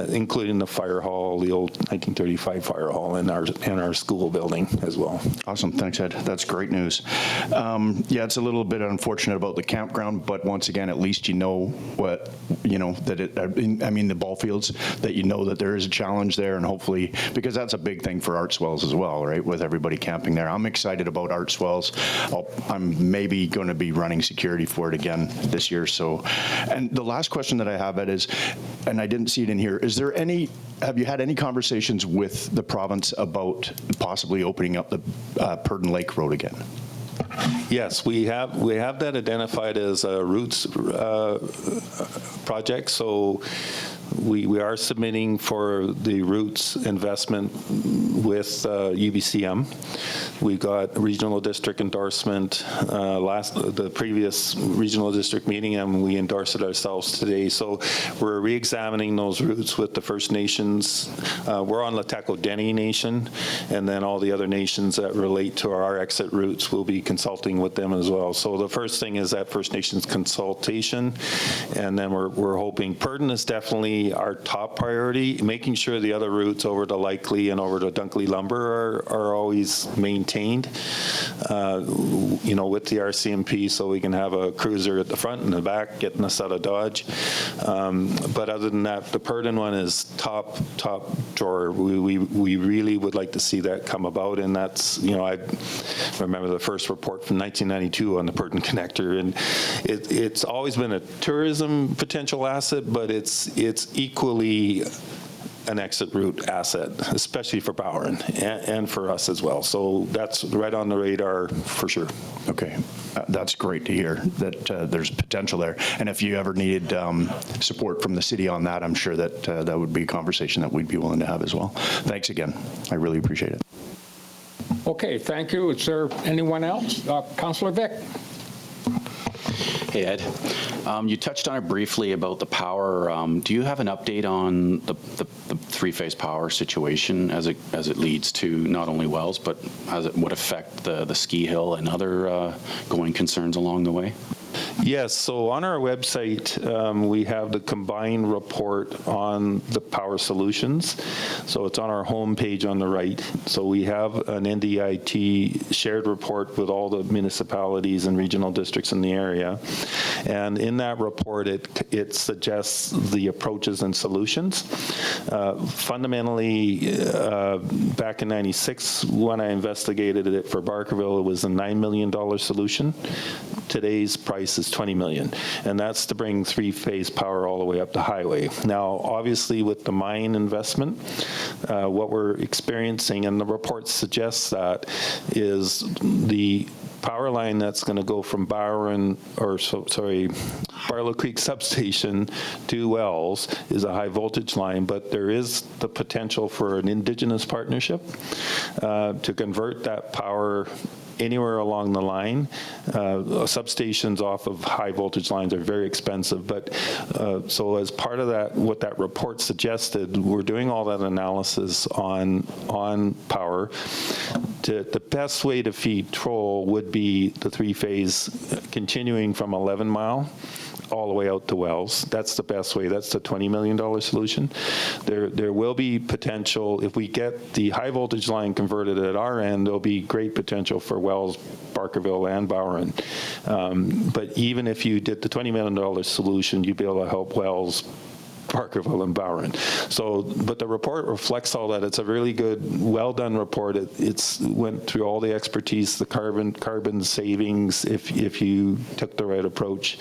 including the fire hall, the old 1935 fire hall, and our school building as well. Awesome, thanks, Ed. That's great news. Yeah, it's a little bit unfortunate about the campground, but once again, at least that the ball fields, that that there is a challenge there, and hopefully, because that's a big thing for Arts Wells as well, right, with everybody camping there. I'm excited about Arts Wells. I'm maybe going to be running security for it again this year. So, and the last question that I have, Ed, is, and I didn't see it in here, have you had any conversations with the province about possibly opening up the Purdon Lake Road again? Yes, we have that identified as a routes project. So we are submitting for the routes investment with UBCM. We got regional district endorsement the previous regional district meeting, and we endorsed it ourselves today. So we're re-examining those routes with the First Nations. We're on LHTAKO DENE Nation, and then all the other nations that relate to our exit routes, we'll be consulting with them as well. So the first thing is that First Nations consultation, and then we're hoping Purdon is definitely definitely our top priority. Making sure the other routes over to Likely and over to Dunkley Lumber are always maintained, with the RCMP, so we can have a cruiser at the front and the back getting us out of Dodge. But other than that, the Purdon one is top drawer. We really would like to see that come about, and that's, I remember the first report from 1992 on the Purdon connector, and it's always been a tourism potential asset, but it's equally an exit route asset, especially for Bowron and for us as well. So that's right on the radar for sure. Okay, that's great to hear that there's potential there. And if you ever needed support from the city on that, I'm sure that that would be a conversation that we'd be willing to have as well. Thanks again. I really appreciate it. Okay, thank you. Is there anyone else? Councillor Vic. Hey, Ed. You touched on it briefly about the power. Do you have an update on the three-phase power situation as it leads to not only wells, but as it would affect the ski hill and other going concerns along the way? Yes, so on our website, we have the combined report on the power solutions. So it's on our homepage on the right. So we have an NDIT shared report with all the municipalities and regional districts in the area. And in that report, it suggests the approaches and solutions. Fundamentally, back in '96, when I investigated it for Barkerville, it was a $9 million solution. Today's price is $20 million, and that's to bring three-phase power all the way up the highway. Now, obviously, with the mine investment, what we're experiencing, and the report suggests that, is the power line that's going to go from Barlow Creek substation to Wells is a high voltage line, but there is the potential for an Indigenous partnership to convert that power anywhere along the line. Substations off of high voltage lines are very expensive, but so as part of that, what that report suggested, we're doing all that analysis on power. The best way to feed Troll would be the three-phase continuing from 11 Mile all the way out to Wells. That's the best way. That's the $20 million solution. There will be potential, if we get the high voltage line converted at our end, there'll be great potential for Wells, Barkerville, and Bowron. But even if you did the $20 million solution, you'd be able to help Wells, Barkerville, and Bowron. So, but the report reflects all that. It's a really good, well-done report. It's went through all the expertise, the carbon savings, if you took the right approach,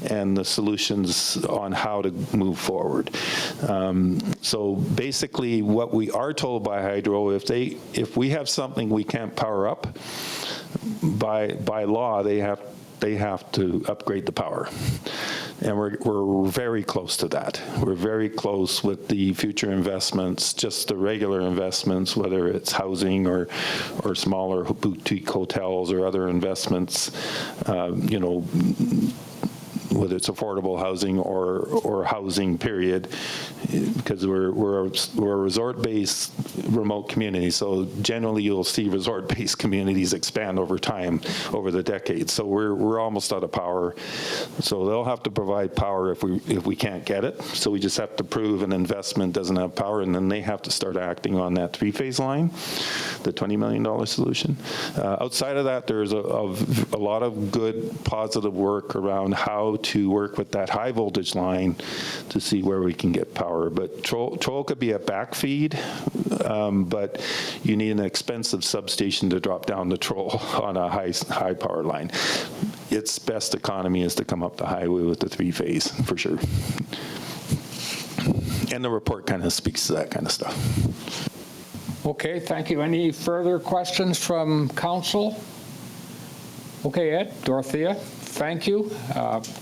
and the solutions on how to move forward. So basically, what we are told by Hydro, if we have something we can't power up, by law, they have to upgrade the power. And we're very close to that. We're very close with the future investments, just the regular investments, whether it's housing or smaller boutique hotels or other investments, whether it's affordable housing or housing, period, because we're a resort-based remote community. So generally, you'll see resort-based communities expand over time, over the decades. So we're almost out of power. So they'll have to provide power if we can't get it. So we just have to prove an investment doesn't have power, and then they have to start acting on that three-phase line, the $20 million solution. Outside of that, there's a lot of good, positive work around how to work with that high voltage line to see where we can get power. But Troll could be a backfeed, but you need an expensive substation to drop down the Troll on a high power line. Its best economy is to come up the highway with the three-phase, for sure. And the report kind of speaks to that kind of stuff. Okay, thank you. Any further questions from council? Okay, Ed, Dorothea, thank you.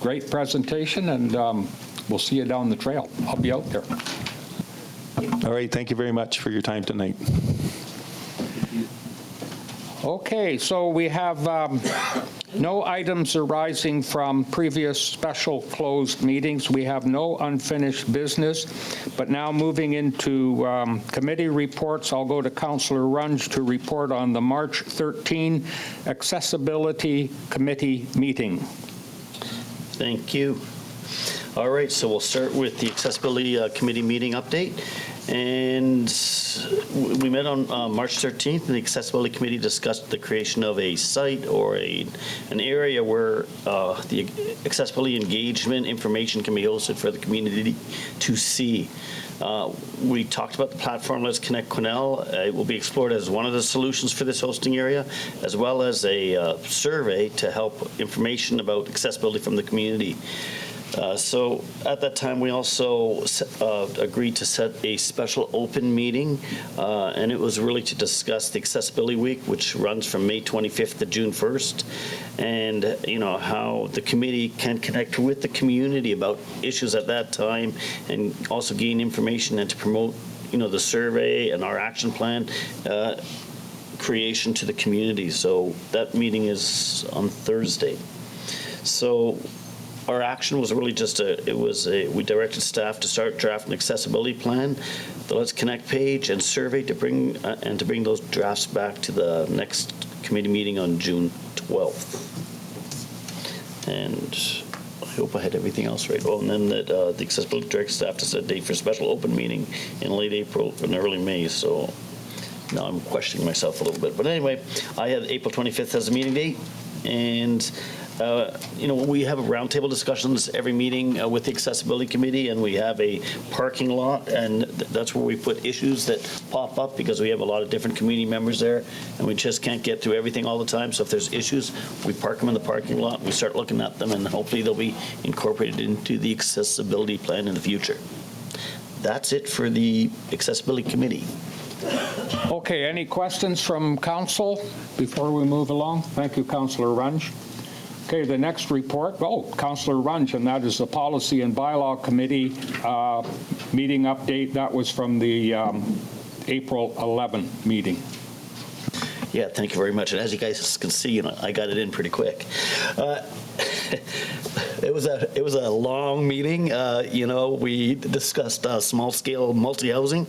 Great presentation, and we'll see you down the trail. I'll be out there. All right, thank you very much for your time tonight. Okay, so we have no items arising from previous special closed meetings. We have no unfinished business. But now moving into committee reports, I'll go to Councillor Runge to report on the March 13 Accessibility Committee meeting. Thank you. All right, so we'll start with the Accessibility Committee meeting update. And we met on March 13th, and the Accessibility Committee discussed the creation of a site or an area where the accessibility engagement information can be hosted for the community to see. We talked about the platform Let's Connect Quesnel. It will be explored as one of the solutions for this hosting area, as well as a survey to help information about accessibility from the community. So at that time, we also agreed to set a special open meeting, and it was really to discuss the Accessibility Week, which runs from May 25th to June 1st, and how the committee can connect with the community about issues at that time, and also gain information and to promote the survey and our action plan creation to the community. So that meeting is on Thursday. So our action was really just we directed staff to start draft an accessibility plan, the Let's Connect page, and survey to bring those drafts back to the next committee meeting on June 12th. And I hope I had everything else right. Oh, and then that the accessibility directed staff to set a date for a special open meeting in late April and early May. So now I'm questioning myself a little bit. But anyway, I had April 25th as a meeting date, and we have roundtable discussions every meeting with the Accessibility Committee, and we have a parking lot, and that's where we put issues that pop up because we have a lot of different community members there, and we just can't get through everything all the time. So if there's issues, we park them in the parking lot, we start looking at them, and hopefully they'll be incorporated into the accessibility plan in the future. That's it for the Accessibility Committee. Okay, any questions from council before we move along? Thank you, Councillor Runge. Okay, the next report, Councillor Runge, and that is the Policy and Bylaw Committee meeting update. That was from the April 11 meeting. Yeah, thank you very much. And as you guys can see, I got it in pretty quick. It was a long meeting. We discussed small-scale multi-housing,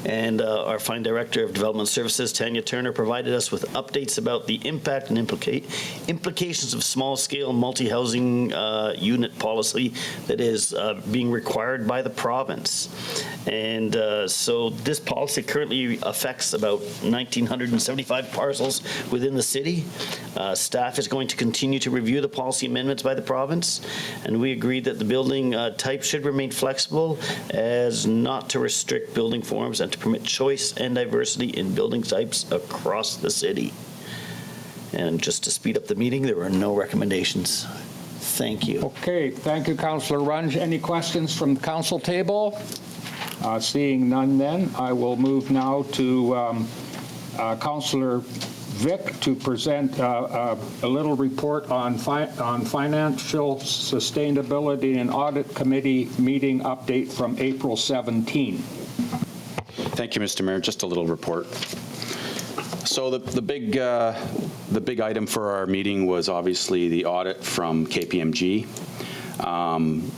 and our fine director of development services, Tanya Turner, provided us with updates about the impact and implications of small-scale multi-housing unit policy that is being required by the province. And so this policy currently affects about 1,975 parcels within the city. Staff is going to continue to review the policy amendments by the province, and we agreed that the building type should remain flexible as not to restrict building forms and to permit choice and diversity in building types across the city. And just to speed up the meeting, there were no recommendations. Thank you. Okay, thank you, Councillor Runge. Any questions from the council table? Seeing none then, I will move now to Councillor Vic to present a little report on financial sustainability and audit committee meeting update from April 17. Thank you, Mr. Mayor. Just a little report. So the big item for our meeting was obviously the audit from KPMG.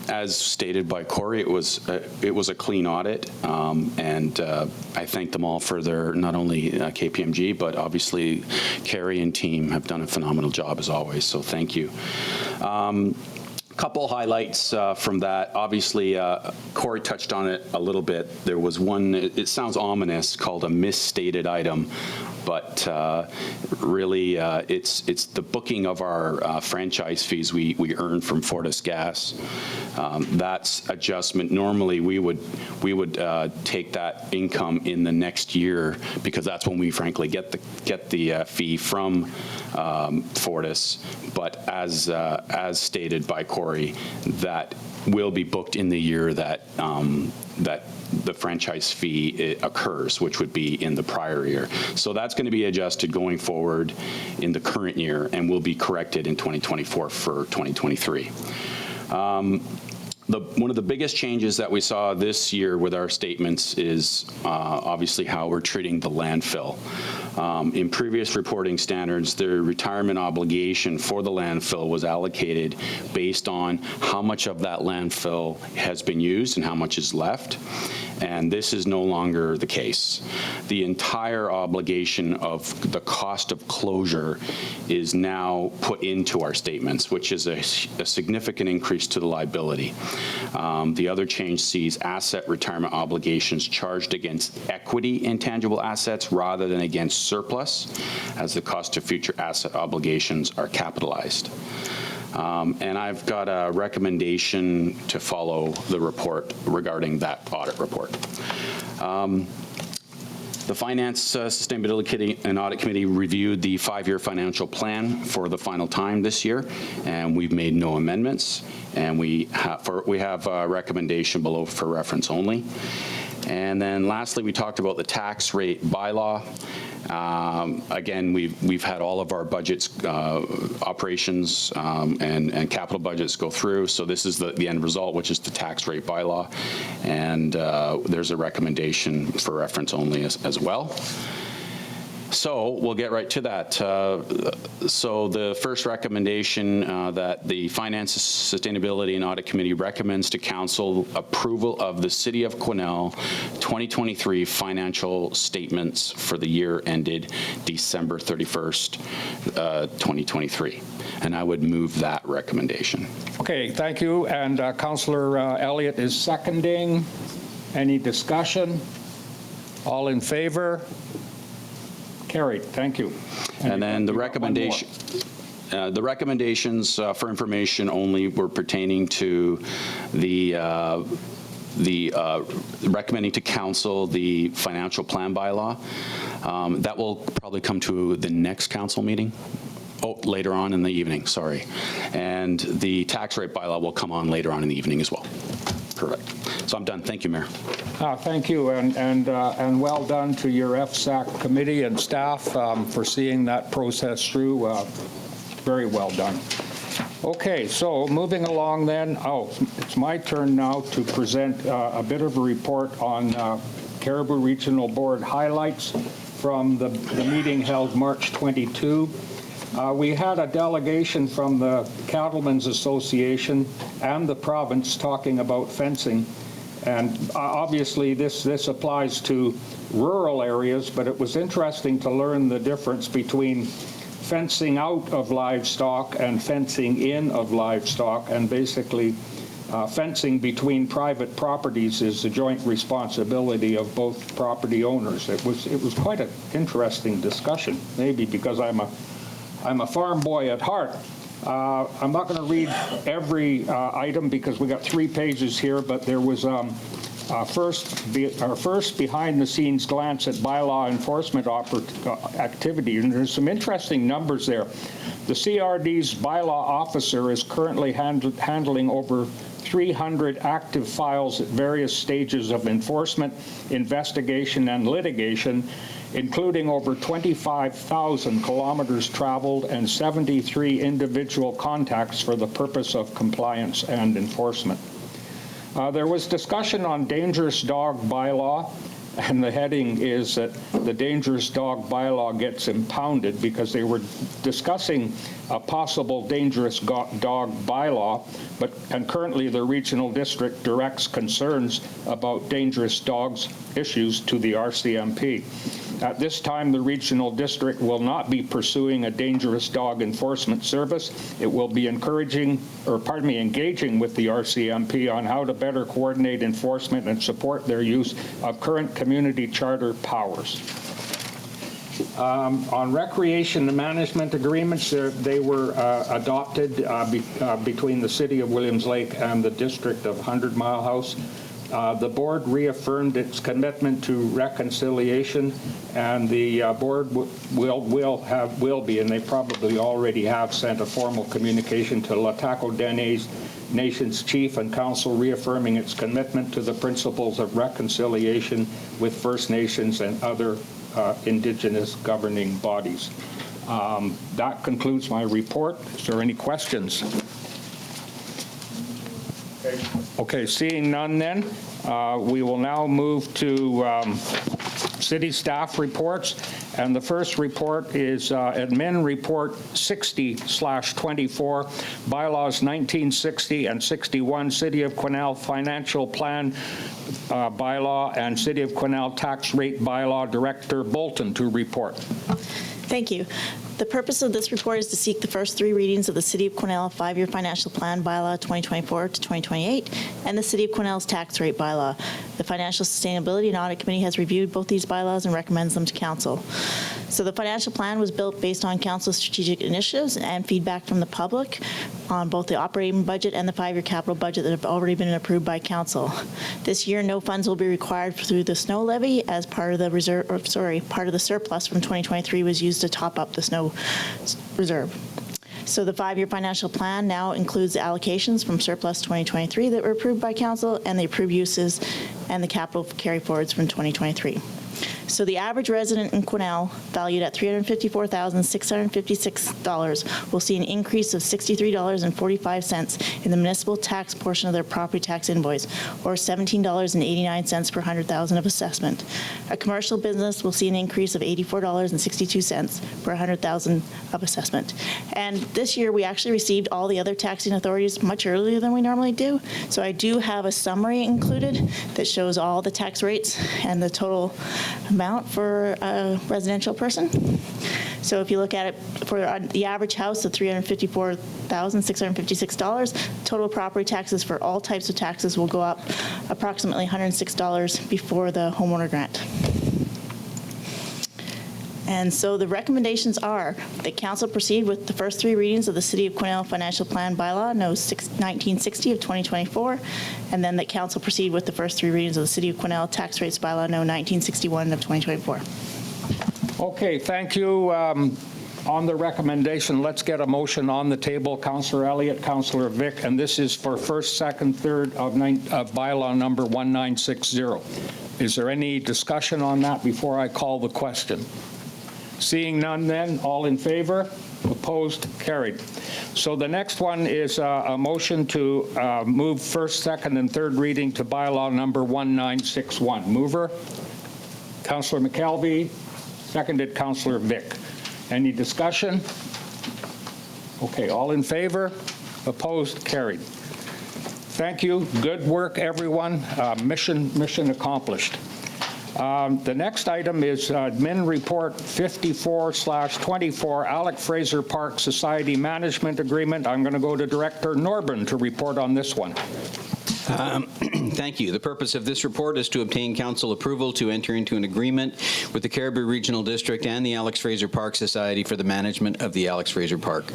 As stated by Corey, it was a clean audit, and I thank them all for their, not only KPMG, but obviously Carrie and team have done a phenomenal job as always, so thank you. Couple highlights from that. Obviously, Corey touched on it a little bit. There was one, it sounds ominous, called a misstated item, but really it's the booking of our franchise fees we earn from Fortis Gas. That's adjustment. Normally we would take that income in the next year because that's when we frankly get the fee from Fortis. But as stated by Corey, that will be booked in the year that the franchise fee occurs, which would be in the prior year. So that's going to be adjusted going forward in the current year and will be corrected in 2024 for 2023. One of the biggest changes that we saw this year with our statements is obviously how we're treating the landfill. In previous reporting standards, the retirement obligation for the landfill was allocated based on how much of that landfill has been used and how much is left. and this is no longer the case. The entire obligation of the cost of closure is now put into our statements, which is a significant increase to the liability. The other change sees asset retirement obligations charged against equity intangible assets rather than against surplus, as the cost of future asset obligations are capitalized. And I've got a recommendation to follow the report regarding that audit report. The Finance, Sustainability and Audit Committee reviewed the 5-year financial plan for the final time this year, and we've made no amendments. And we have a recommendation below for reference only. And then lastly, we talked about the tax rate bylaw. Again, we've had all of our budgets, operations, and capital budgets go through. So this is the end result, which is the tax rate bylaw. And there's a recommendation for reference only as well. So we'll get right to that. So the first recommendation that the Finance, Sustainability and Audit Committee recommends to Council approval of the City of Quesnel 2023 financial statements for the year ended December 31st, 2023. And I would move that recommendation. Okay, thank you. And Councillor Elliott is seconding. Any discussion? All in favor? Carried. Thank you. And then the recommendation. The recommendations for information only were pertaining to the recommending to Council the financial plan bylaw. That will probably come to the next Council meeting. Oh, later on in the evening, sorry. And the tax rate bylaw will come on later on in the evening as well. Correct. So I'm done. Thank you, Mayor. Thank you, and well done to your FSAC committee and staff for seeing that process through. Very well done. Okay, so moving along then. Oh, it's my turn now to present a bit of a report on Cariboo Regional Board highlights from the meeting held March 22. We had a delegation from the Cattlemen's Association and the province talking about fencing. And obviously this applies to rural areas, but it was interesting to learn the difference between fencing out of livestock and fencing in of livestock. And basically fencing between private properties is the joint responsibility of both property owners. It was quite an interesting discussion, maybe because I'm a farm boy at heart. I'm not going to read every item because we got 3 pages here, but there was our first behind-the-scenes glance at bylaw enforcement activity, and there's some interesting numbers there. The CRD's bylaw officer is currently handling over 300 active files at various stages of enforcement, investigation, and litigation, including over 25,000 kilometers traveled and 73 individual contacts for the purpose of compliance and enforcement. There was discussion on dangerous dog bylaw, and the heading is that the dangerous dog bylaw gets impounded because they were discussing a possible dangerous dog bylaw, and currently the regional district directs concerns about dangerous dogs issues to the RCMP. At this time, the regional district will not be pursuing a dangerous dog enforcement service. It will be engaging with the RCMP on how to better coordinate enforcement and support their use of current community charter powers. On recreation and management agreements, they were adopted between the City of Williams Lake and the District of 100 Mile House. The board reaffirmed its commitment to reconciliation, and the board will be, and they probably already have sent a formal communication to LHTAKO DENE Nation's Chief and Council, reaffirming its commitment to the principles of reconciliation with First Nations and other Indigenous governing bodies. That concludes my report. Is there any questions? Okay, seeing none then, we will now move to city staff reports. And the first report is Admin Report 60/24, Bylaws 1960 and 61, City of Quesnel Financial Plan Bylaw and City of Quesnel Tax Rate Bylaw. Director Bolton to report. Thank you. The purpose of this report is to seek the first three readings of the City of Quesnel 5-year financial plan bylaw 2024 to 2028 and the City of Quesnel's tax rate bylaw. The Financial Sustainability and Audit Committee has reviewed both these bylaws and recommends them to Council. So the financial plan was built based on Council's strategic initiatives and feedback from the public on both the operating budget and the 5-year capital budget that have already been approved by Council. This year, no funds will be required through the snow levy as part of the part of the surplus from 2023 was used to top up the snow reserve. So the 5-year financial plan now includes the allocations from surplus 2023 that were approved by Council and the approved uses and the capital carry forwards from 2023. So the average resident in Quesnel, valued at $354,656, will see an increase of $63.45 in the municipal tax portion of their property tax invoice, or $17.89 per 100,000 of assessment. A commercial business will see an increase of $84.62 per 100,000 of assessment. And this year, we actually received all the other taxing authorities much earlier than we normally do. So I do have a summary included that shows all the tax rates and the total amount for a residential person. So if you look at it for the average house of $354,656, total property taxes for all types of taxes will go up approximately $106 before the homeowner grant. And so the recommendations are that Council proceed with the first three readings of the City of Quesnel Financial Plan Bylaw, No. 1960 of 2024, and then that Council proceed with the first three readings of the City of Quesnel Tax Rates Bylaw, No. 1961 of 2024. Okay, thank you. On the recommendation, let's get a motion on the table. Councillor Elliott, Councillor Vic, and this is for first, second, third of bylaw number 1960. Is there any discussion on that before I call the question? Seeing none then, all in favor? Opposed? Carried. So the next one is a motion to move first, second, and third reading to bylaw number 1961. Mover? Councillor McKelvey, seconded Councillor Vic. Any discussion? Okay, all in favor? Opposed? Carried. Thank you. Good work, everyone. Mission accomplished. The next item is Admin Report 54/24, Alec Fraser Park Society Management Agreement. I'm going to go to Director Norburn to report on this one. Thank you. The purpose of this report is to obtain council approval to enter into an agreement with the Cariboo Regional District and the Alex Fraser Park Society for the management of the Alex Fraser Park.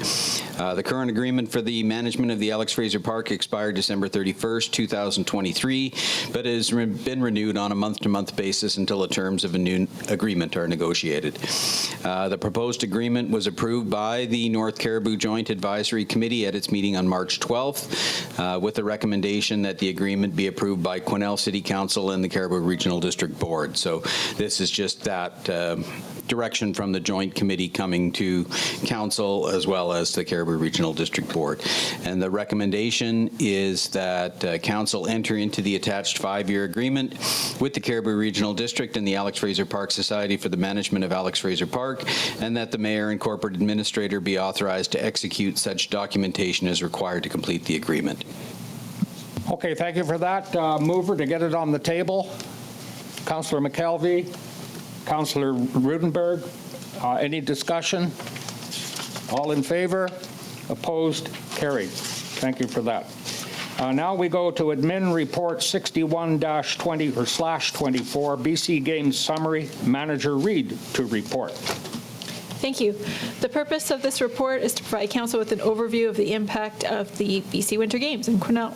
The current agreement for the management of the Alex Fraser Park expired December 31st, 2023, but has been renewed on a month-to-month basis until the terms of a new agreement are negotiated. The proposed agreement was approved by the North Cariboo Joint Advisory Committee at its meeting on March 12th, with the recommendation that the agreement be approved by Quesnel City Council and the Cariboo Regional District Board. So this is just that direction from the Joint Committee coming to Council as well as the Cariboo Regional District Board. And the recommendation is that Council enter into the attached 5-year agreement with the Cariboo Regional District and the Alex Fraser Park Society for the management of Alex Fraser Park, and that the Mayor and Corporate Administrator be authorized to execute such documentation as required to complete the agreement. Okay, thank you for that. Mover to get it on the table. Councillor McKelvey, Councillor Rudenberg, any discussion? All in favor? Opposed? Carried. Thank you for that. Now we go to Admin Report 61-20/24, BC Games Summary. Manager Reid to report. Thank you. The purpose of this report is to provide Council with an overview of the impact of the BC Winter Games in Quesnel.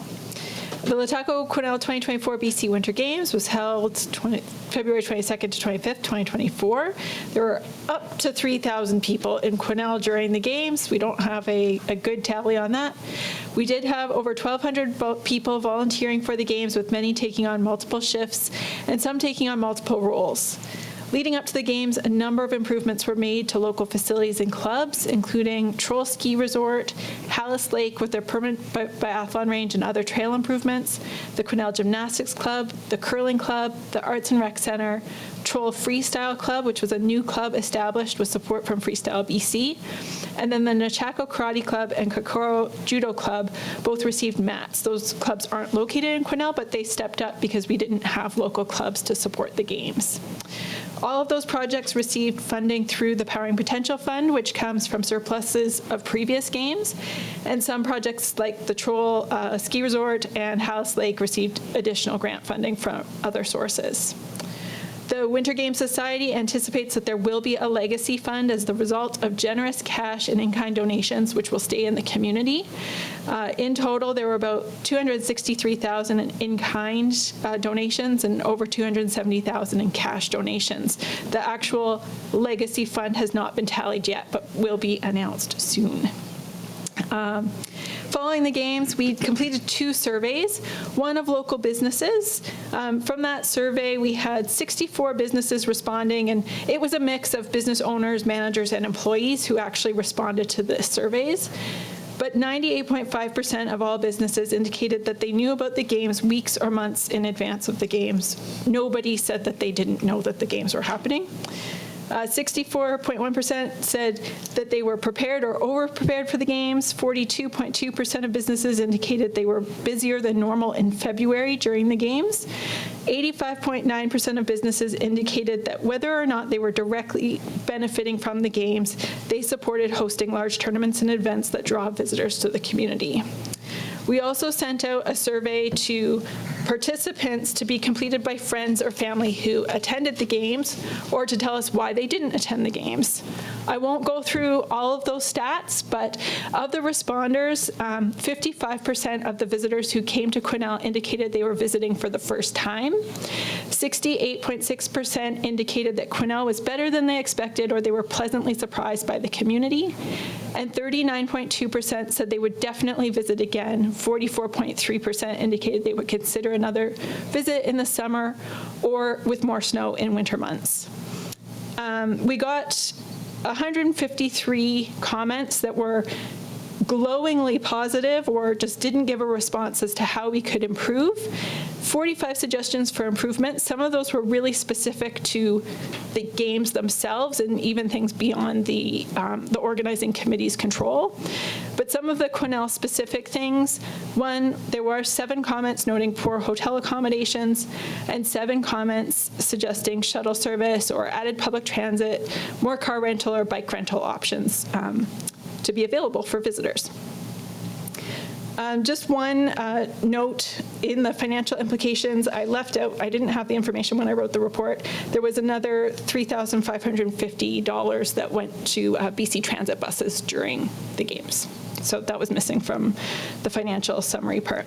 The LHTAKO Quesnel 2024 BC Winter Games was held February 22nd to 25th, 2024. There were up to 3,000 people in Quesnel during the games. We don't have a good tally on that. We did have over 1,200 people volunteering for the games, with many taking on multiple shifts and some taking on multiple roles. Leading up to the games, a number of improvements were made to local facilities and clubs, including Troll Ski Resort, Hallis Lake with their permanent biathlon range and other trail improvements, the Quesnel Gymnastics Club, the Curling Club, the Arts and Rec Center, Troll Freestyle Club, which was a new club established with support from Freestyle BC, and then the LHTAKO Karate Club and Kokoro Judo Club both received mats. Those clubs aren't located in Quesnel, but they stepped up because we didn't have local clubs to support the games. All of those projects received funding through the Powering Potential Fund, which comes from surpluses of previous games, and some projects like the Troll Ski Resort and Hallis Lake received additional grant funding from other sources. The Winter Games Society anticipates that there will be a legacy fund as the result of generous cash and in-kind donations, which will stay in the community. In total, there were about $263,000 in in-kind donations and over $270,000 in cash donations. The actual legacy fund has not been tallied yet, but will be announced soon. Following the games, we completed 2 surveys, one of local businesses. From that survey, we had 64 businesses responding, and it was a mix of business owners, managers, and employees who actually responded to the surveys. But 98.5% of all businesses indicated that they knew about the games weeks or months in advance of the games. Nobody said that they didn't know that the games were happening. 64.1% said that they were prepared or over-prepared for the games. 42.2% of businesses indicated they were busier than normal in February during the games. 85.9% of businesses indicated that whether or not they were directly benefiting from the games, they supported hosting large tournaments and events that draw visitors to the community. We also sent out a survey to participants to be completed by friends or family who attended the games or to tell us why they didn't attend the games. I won't go through all of those stats, but of the responders, 55% of the visitors who came to Quesnel indicated they were visiting for the first time. 68.6% indicated that Quesnel was better than they expected or they were pleasantly surprised by the community. And 39.2% said they would definitely visit again. 44.3% indicated they would consider another visit in the summer or with more snow in winter months. We got 153 comments that were glowingly positive or just didn't give a response as to how we could improve. 45 suggestions for improvement. Some of those were really specific to the games themselves and even things beyond the organizing committee's control. But some of the Quesnel specific things, one, there were 7 comments noting poor hotel accommodations and 7 comments suggesting shuttle service or added public transit, more car rental or bike rental options to be available for visitors. Just one note in the financial implications, I left out, I didn't have the information when I wrote the report. There was another $3,550 that went to BC Transit buses during the games. So that was missing from the financial summary part.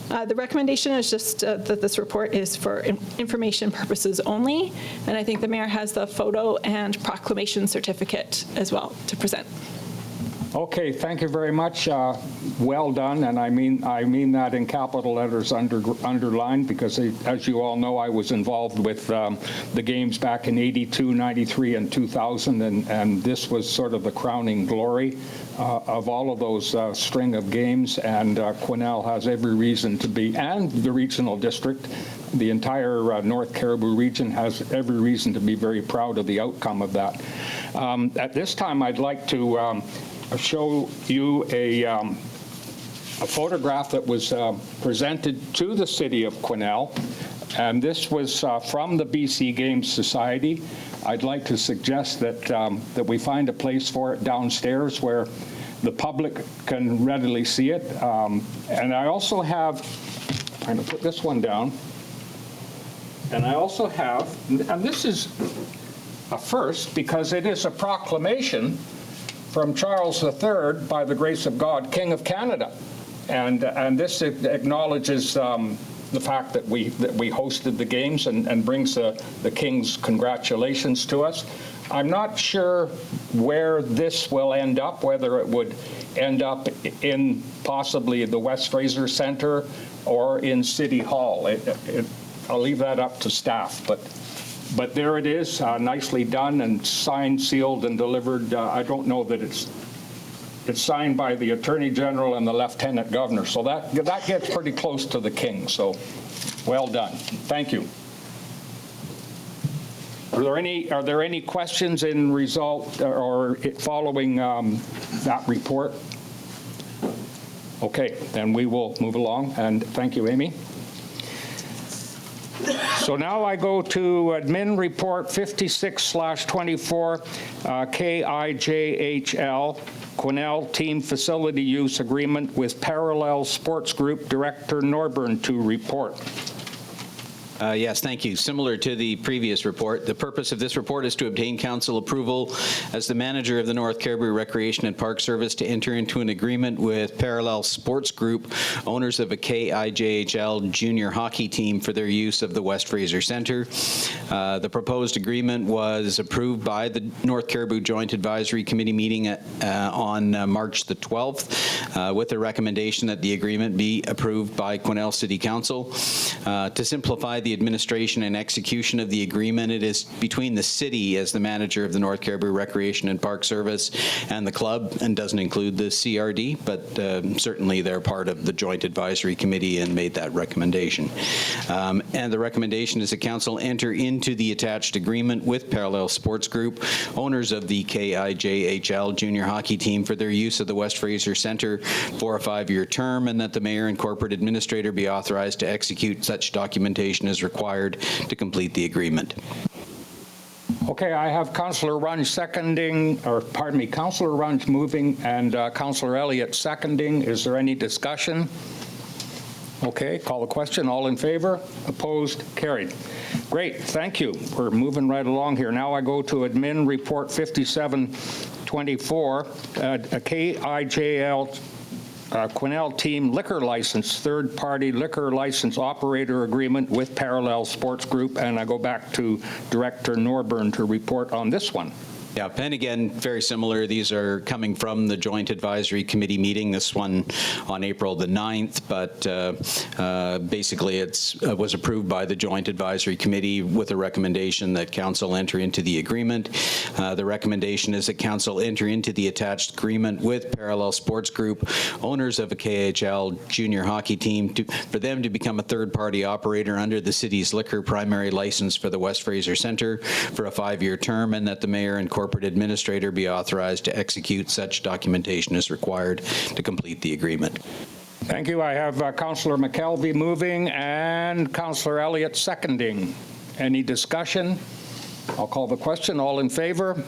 The recommendation is just that this report is for information purposes only, and I think the mayor has the photo and proclamation certificate as well to present. Okay, thank you very much. Well done, and I mean that in capital letters underlined, because as you all know, I was involved with the games back in '82, '93, and 2000, and this was sort of the crowning glory of all of those string of games, and Quesnel has every reason to be, and the regional district, the entire North Cariboo region has every reason to be very proud of the outcome of that. At this time, I'd like to show you a photograph that was presented to the city of Quesnel, and this was from the BC Games Society. I'd like to suggest that we find a place for it downstairs where the public can readily see it. And I also have, I'm trying to put this one down, and I also have, and this is a first because it is a proclamation from Charles III, by the grace of God, King of Canada. And this acknowledges the fact that we hosted the games and brings the King's congratulations to us. I'm not sure where this will end up, whether it would end up in possibly the West Fraser Centre or in City Hall. I'll leave that up to staff, but But there it is, nicely done and signed, sealed, and delivered. I don't know that it's signed by the Attorney General and the Lieutenant Governor, so that gets pretty close to the king, so well done. Thank you. Are there any questions in result or following that report? Okay, then we will move along, and thank you, Amy. So now I go to Admin Report 56/24, KIJHL, Quesnel Team Facility Use Agreement with Parallel Sports Group, Director Norburn to report. Yes, thank you. Similar to the previous report, the purpose of this report is to obtain council approval as the manager of the North Cariboo Recreation and Park Service to enter into an agreement with Parallel Sports Group, owners of a KIJHL junior hockey team, for their use of the West Fraser Centre. The proposed agreement was approved by the North Cariboo Joint Advisory Committee meeting on March the 12th, with a recommendation that the agreement be approved by Quesnel City Council. To simplify the administration and execution of the agreement, it is between the city as the manager of the North Cariboo Recreation and Park Service and the club, and doesn't include the CRD, but certainly they're part of the Joint Advisory Committee and made that recommendation. And the recommendation is that council enter into the attached agreement with Parallel Sports Group, owners of the KIJHL junior hockey team, for their use of the West Fraser Centre for a 5-year term, and that the mayor and corporate administrator be authorized to execute such documentation as required to complete the agreement. Okay, I have Councillor Runge seconding, or pardon me, Councillor Runge moving and Councillor Elliott seconding. Is there any discussion? Okay, call the question. All in favor? Opposed? Carried. Great, thank you. We're moving right along here. Now I go to Admin Report 57/24, a KIJL Quesnel Team Liquor License, third-party liquor license operator agreement with Parallel Sports Group, and I go back to Director Norburn to report on this one. Yeah, and again, very similar. These are coming from the Joint Advisory Committee meeting, this one on April the 9th, but basically it was approved by the Joint Advisory Committee with a recommendation that council enter into the agreement. The recommendation is that council enter into the attached agreement with Parallel Sports Group, owners of a KHL junior hockey team, for them to become a third-party operator under the city's liquor primary license for the West Fraser Centre for a 5-year term, and that the mayor and corporate administrator be authorized to execute such documentation as required to complete the agreement. Thank you. I have Councillor McKelvey moving and Councillor Elliott seconding. Any discussion? I'll call the question. All in favor?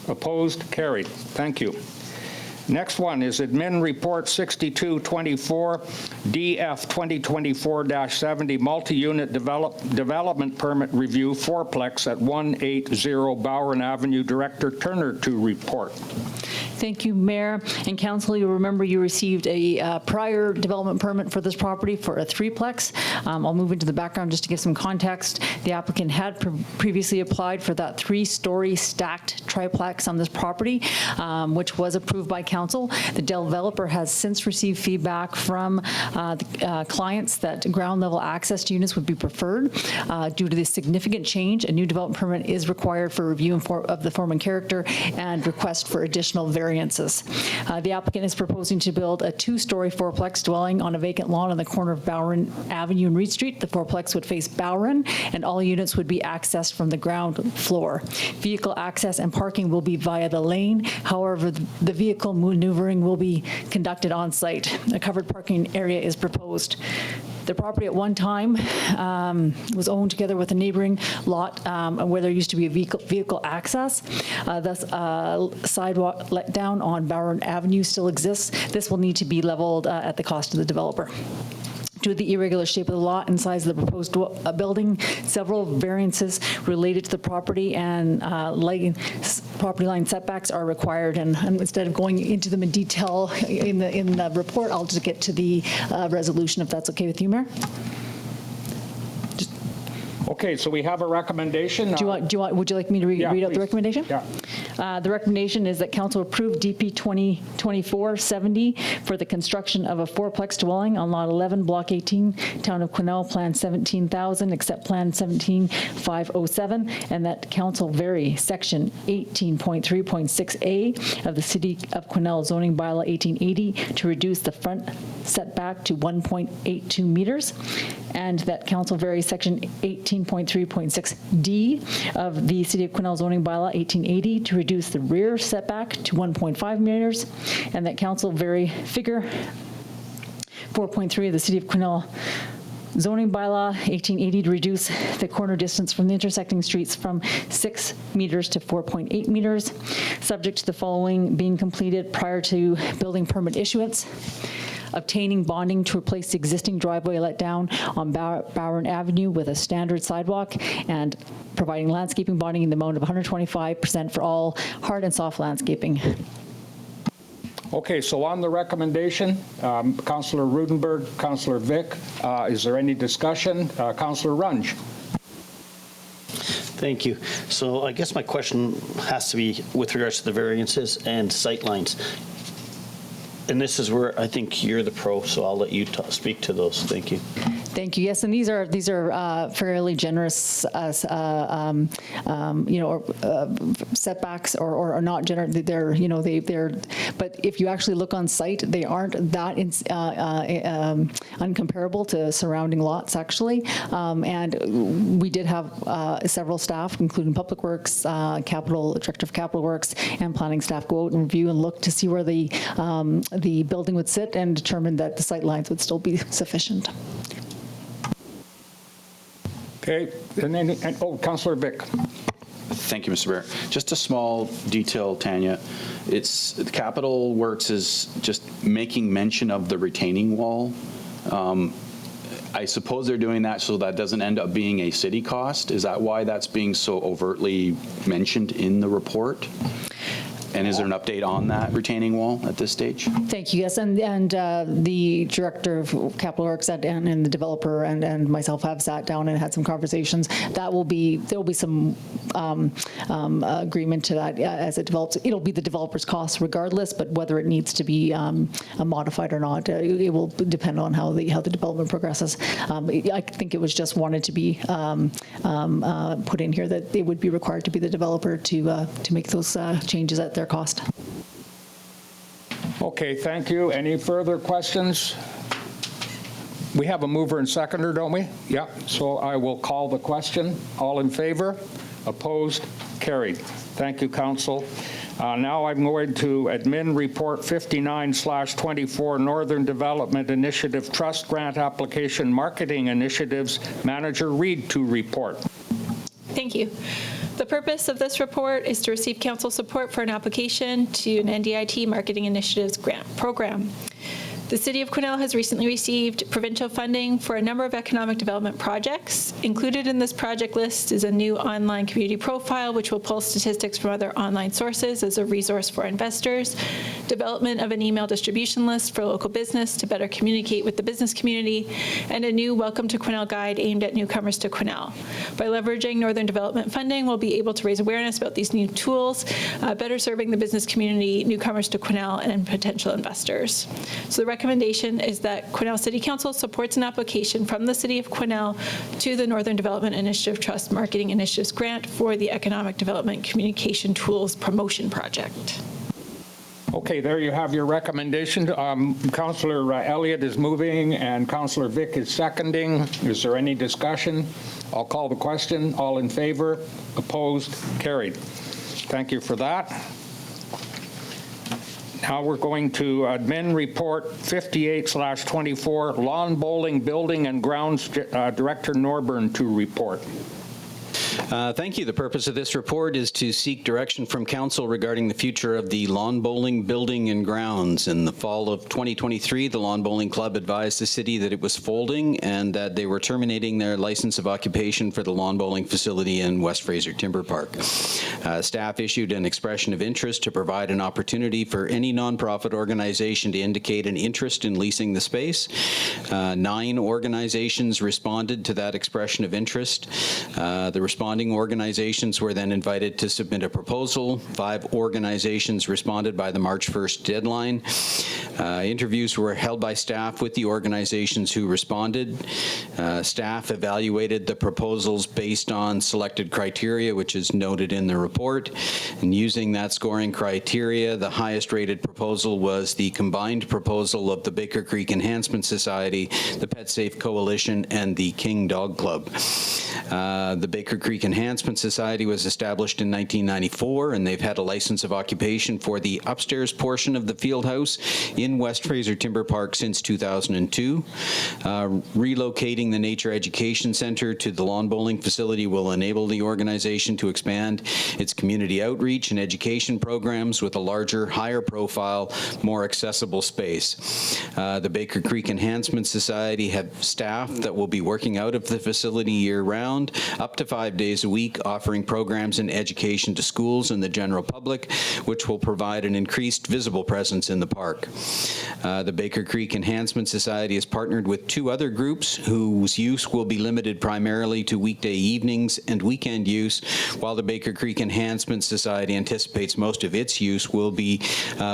Opposed? Carried. Thank you. Next one is Admin Report 62/24, DF 2024-70, Multi-Unit Development Permit Review, Four-Plex at 180 Bowron Avenue. Director Turner to report. Thank you, Mayor and Council. You'll remember you received a prior development permit for this property for a 3-plex. I'll move into the background just to give some context. The applicant had previously applied for that 3-story stacked triplex on this property, which was approved by Council. The developer has since received feedback from the clients that ground level access to units would be preferred. Due to this significant change, a new development permit is required for review of the form and character and request for additional variances. The applicant is proposing to build a 2-story 4-plex dwelling on a vacant lot on the corner of Bowron Avenue and Reid Street. The 4-plex would face Bowron, and all units would be accessed from the ground floor. Vehicle access and parking will be via the lane. However, the vehicle maneuvering will be conducted on site. A covered parking area is proposed. The property at one time was owned together with a neighboring lot where there used to be a vehicle access. Thus, sidewalk let down on Bowron Avenue still exists. This will need to be leveled at the cost of the developer. Due to the irregular shape of the lot and size of the proposed building, several variances related to the property and property line setbacks are required. And instead of going into them in detail in the report, I'll just get to the resolution, if that's okay with you, Mayor. Okay, so we have a recommendation. Would you like me to read out the recommendation? Yeah. The recommendation is that council approve DP 2024-70 for the construction of a four-plex dwelling on Lot 11, Block 18, Town of Quesnel, Plan 17,000, except Plan 17,507, and that council vary Section 18.3.6A of the City of Quesnel zoning bylaw 1880 to reduce the front setback to 1.82 meters, and that council vary Section 18.3.6D of the City of Quesnel zoning bylaw 1880 to reduce the rear setback to 1.5 meters, and that council vary figure 4.3 of the City of Quesnel zoning bylaw 1880 to reduce the corner distance from the intersecting streets from 6 meters to 4.8 meters, subject to the following being completed prior to building permit issuance: obtaining bonding to replace the existing driveway let down on Bowron Avenue with a standard sidewalk, and providing landscaping bonding in the amount of 125% for all hard and soft landscaping. Okay, so on the recommendation, Councillor Rudenberg, Councillor Vic, is there any discussion? Councillor Runge. Thank you. So I guess my question has to be with regards to the variances and sightlines. And this is where I think you're the pro, so I'll let you speak to those. Thank you. Thank you. Yes, and these are fairly generous, setbacks, or not generous. They're but if you actually look on site, they aren't that uncomparable to surrounding lots actually. And we did have several staff, including Public Works, Director of Capital Works, and Planning staff, go out and review and look to see where the building would sit, and determine that the sight lines would still be sufficient. Okay, Councillor Vic. Thank you, Mr. Mayor. Just a small detail, Tanya. It's the Capital Works is just making mention of the retaining wall. I suppose they're doing that so that doesn't end up being a city cost. Is that why that's being so overtly mentioned in the report? And is there an update on that retaining wall at this stage? Thank you. Yes, and the Director of Capital Works and the developer and myself have sat down and had some conversations. There will be some agreement to that as it develops. It'll be the developer's cost regardless, but whether it needs to be modified or not, it will depend on how the development progresses. I think it was just wanted to be put in here that it would be required to be the developer to make those changes at their cost. Okay, thank you. Any further questions? We have a mover and seconder, don't we? Yeah, so I will call the question. All in favor? Opposed? Carried. Thank you, Council. Now I'm going to admin report 59/24 Northern Development Initiative Trust Grant Application Marketing Initiatives. Manager Reid to report. Thank you. The purpose of this report is to receive council support for an application to an NDIT Marketing Initiatives Grant Program. The City of Quesnel has recently received provincial funding for a number of economic development projects. Included in this project list is a new online community profile, which will pull statistics from other online sources as a resource for investors, development of an email distribution list for local business to better communicate with the business community, and a new Welcome to Quesnel guide aimed at newcomers to Quesnel. By leveraging Northern Development funding, we'll be able to raise awareness about these new tools, better serving the business community, newcomers to Quesnel, and potential investors. So the recommendation is that Quesnel City Council supports an application from the City of Quesnel to the Northern Development Initiative Trust Marketing Initiatives Grant for the Economic Development Communication Tools Promotion Project. Okay, there you have your recommendation. Councillor Elliott is moving and Councillor Vic is seconding. Is there any discussion? I'll call the question. All in favor? Opposed? Carried. Thank you for that. Now we're going to admin report 58/24 Lawn Bowling Building and Grounds Director Norburn to report. Thank you. The purpose of this report is to seek direction from council regarding the future of the lawn bowling building and grounds. In the fall of 2023, the Lawn Bowling Club advised the city that it was folding and that they were terminating their license of occupation for the lawn bowling facility in West Fraser Timber Park. Staff issued an expression of interest to provide an opportunity for any nonprofit organization to indicate an interest in leasing the space. 9 organizations responded to that expression of interest. The responding responding organizations were then invited to submit a proposal. 5 organizations responded by the March 1st deadline. Interviews were held by staff with the organizations who responded. Staff evaluated the proposals based on selected criteria, which is noted in the report. And using that scoring criteria, the highest rated proposal was the combined proposal of the Baker Creek Enhancement Society, the Pet Safe Coalition, and the King Dog Club. The Baker Creek Enhancement Society was established in 1994, and they've had a license of occupation for the upstairs portion of the field house in West Fraser Timber Park since 2002. Relocating the Nature Education Center to the lawn bowling facility will enable the organization to expand its community outreach and education programs with a larger, higher profile, more accessible space. The Baker Creek Enhancement Society have staff that will be working out of the facility year-round, up to 5 days a week, offering programs and education to schools and the general public, which will provide an increased visible presence in the park. The Baker Creek Enhancement Society has partnered with 2 other groups whose use will be limited primarily to weekday evenings and weekend use, while the Baker Creek Enhancement Society anticipates most of its use will be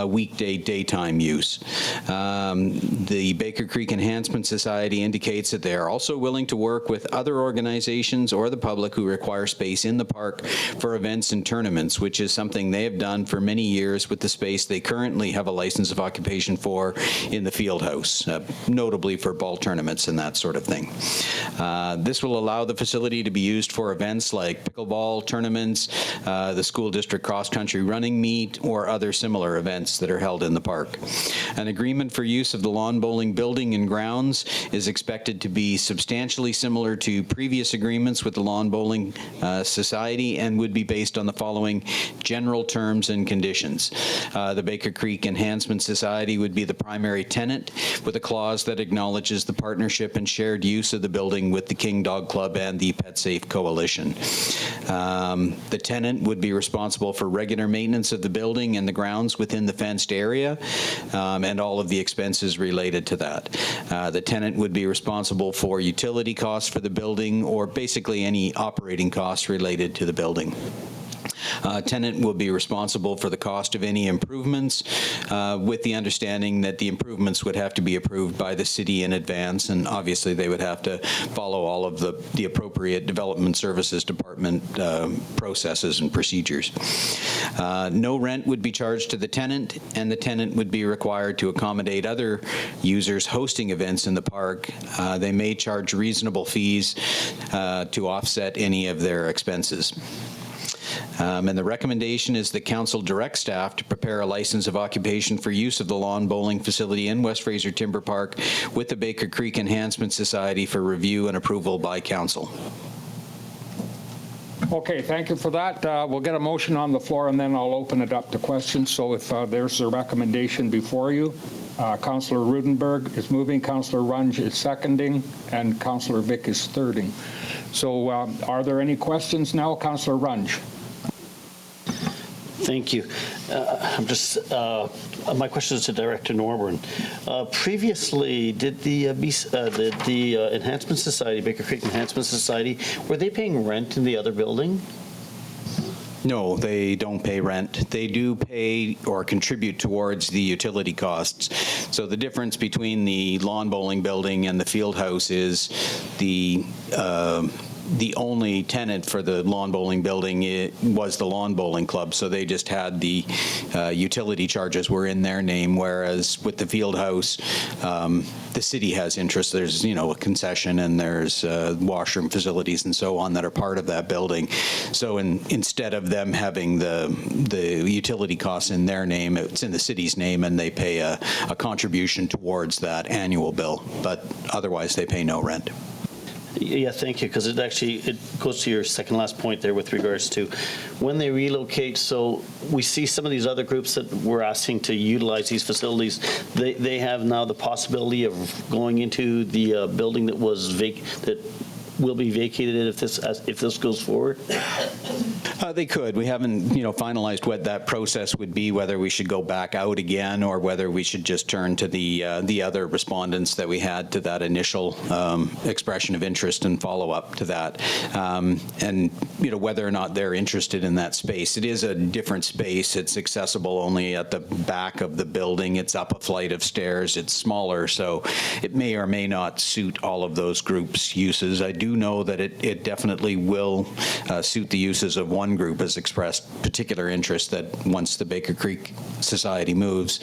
weekday daytime use. The Baker Creek Enhancement Society indicates that they are also willing to work with other organizations or the public who require space in the park for events and tournaments, which is something they have done for many years with the space they currently have a license of occupation for in the field house, notably for ball tournaments and that sort of thing. This will allow the facility to be used for events like pickleball tournaments, the school district cross-country running meet, or other similar events that are held in the park. An agreement for use of the lawn bowling building and grounds is expected to be substantially similar to previous agreements with the Lawn Bowling Society and would be based on the following general terms and conditions. The Baker Creek Enhancement Society would be the primary tenant, with a clause that acknowledges the partnership and shared use of the building with the King Dog Club and the Pet Safe Coalition. The tenant would be responsible for regular maintenance of the building and the grounds within the fenced area, and all of the expenses related to that. The tenant would be responsible for utility costs for the building, or basically any operating costs related to the building. Tenant will be responsible for the cost of any improvements, with the understanding that the improvements would have to be approved by the city in advance, and obviously they would have to follow all of the appropriate Development Services Department processes and procedures. No rent would be charged to the tenant, and the tenant would be required to accommodate other users hosting events in the park. They may charge reasonable fees to offset any of their expenses. And the recommendation is that council direct staff to prepare a license of occupation for use of the lawn bowling facility in West Fraser Timber Park with the Baker Creek Enhancement Society for review and approval by council. Okay, thank you for that. We'll get a motion on the floor, and then I'll open it up to questions. So if there's a recommendation before you, Councillor Rudenberg is moving, Councillor Runge is seconding, and Councillor Vick is thirding. So are there any questions now? Councillor Runge. Thank you. My question is to Director Norburn. Previously, did the Enhancement Society, Baker Creek Enhancement Society, were they paying rent in the other building? No, they don't pay rent. They do pay or contribute towards the utility costs. So the difference between the lawn bowling building and the field house is the only tenant for the lawn bowling building was the lawn bowling club, so they just had the utility charges were in their name, whereas with the field house, the city has interest. There's, a concession, and there's washroom facilities and so on that are part of that building. So instead of them having the utility costs in their name, it's in the city's name, and they pay a contribution towards that annual bill, but otherwise they pay no rent. Yeah, thank you, because it goes to your second last point there with regards to when they relocate. So we see some of these other groups that we're asking to utilize these facilities. They have now the possibility of going into the building that will be vacated if this goes forward. They could. We haven't, finalized what that process would be, whether we should go back out again or whether we should just turn to the other respondents that we had to that initial expression of interest and follow up to that. And, whether or not they're interested in that space. It is a different space. It's accessible only at the back of the building. It's up a flight of stairs. It's smaller, so it may or may not suit all of those groups' uses. I do know that it definitely will suit the uses of one group has expressed particular interest that once the Baker Creek Society moves,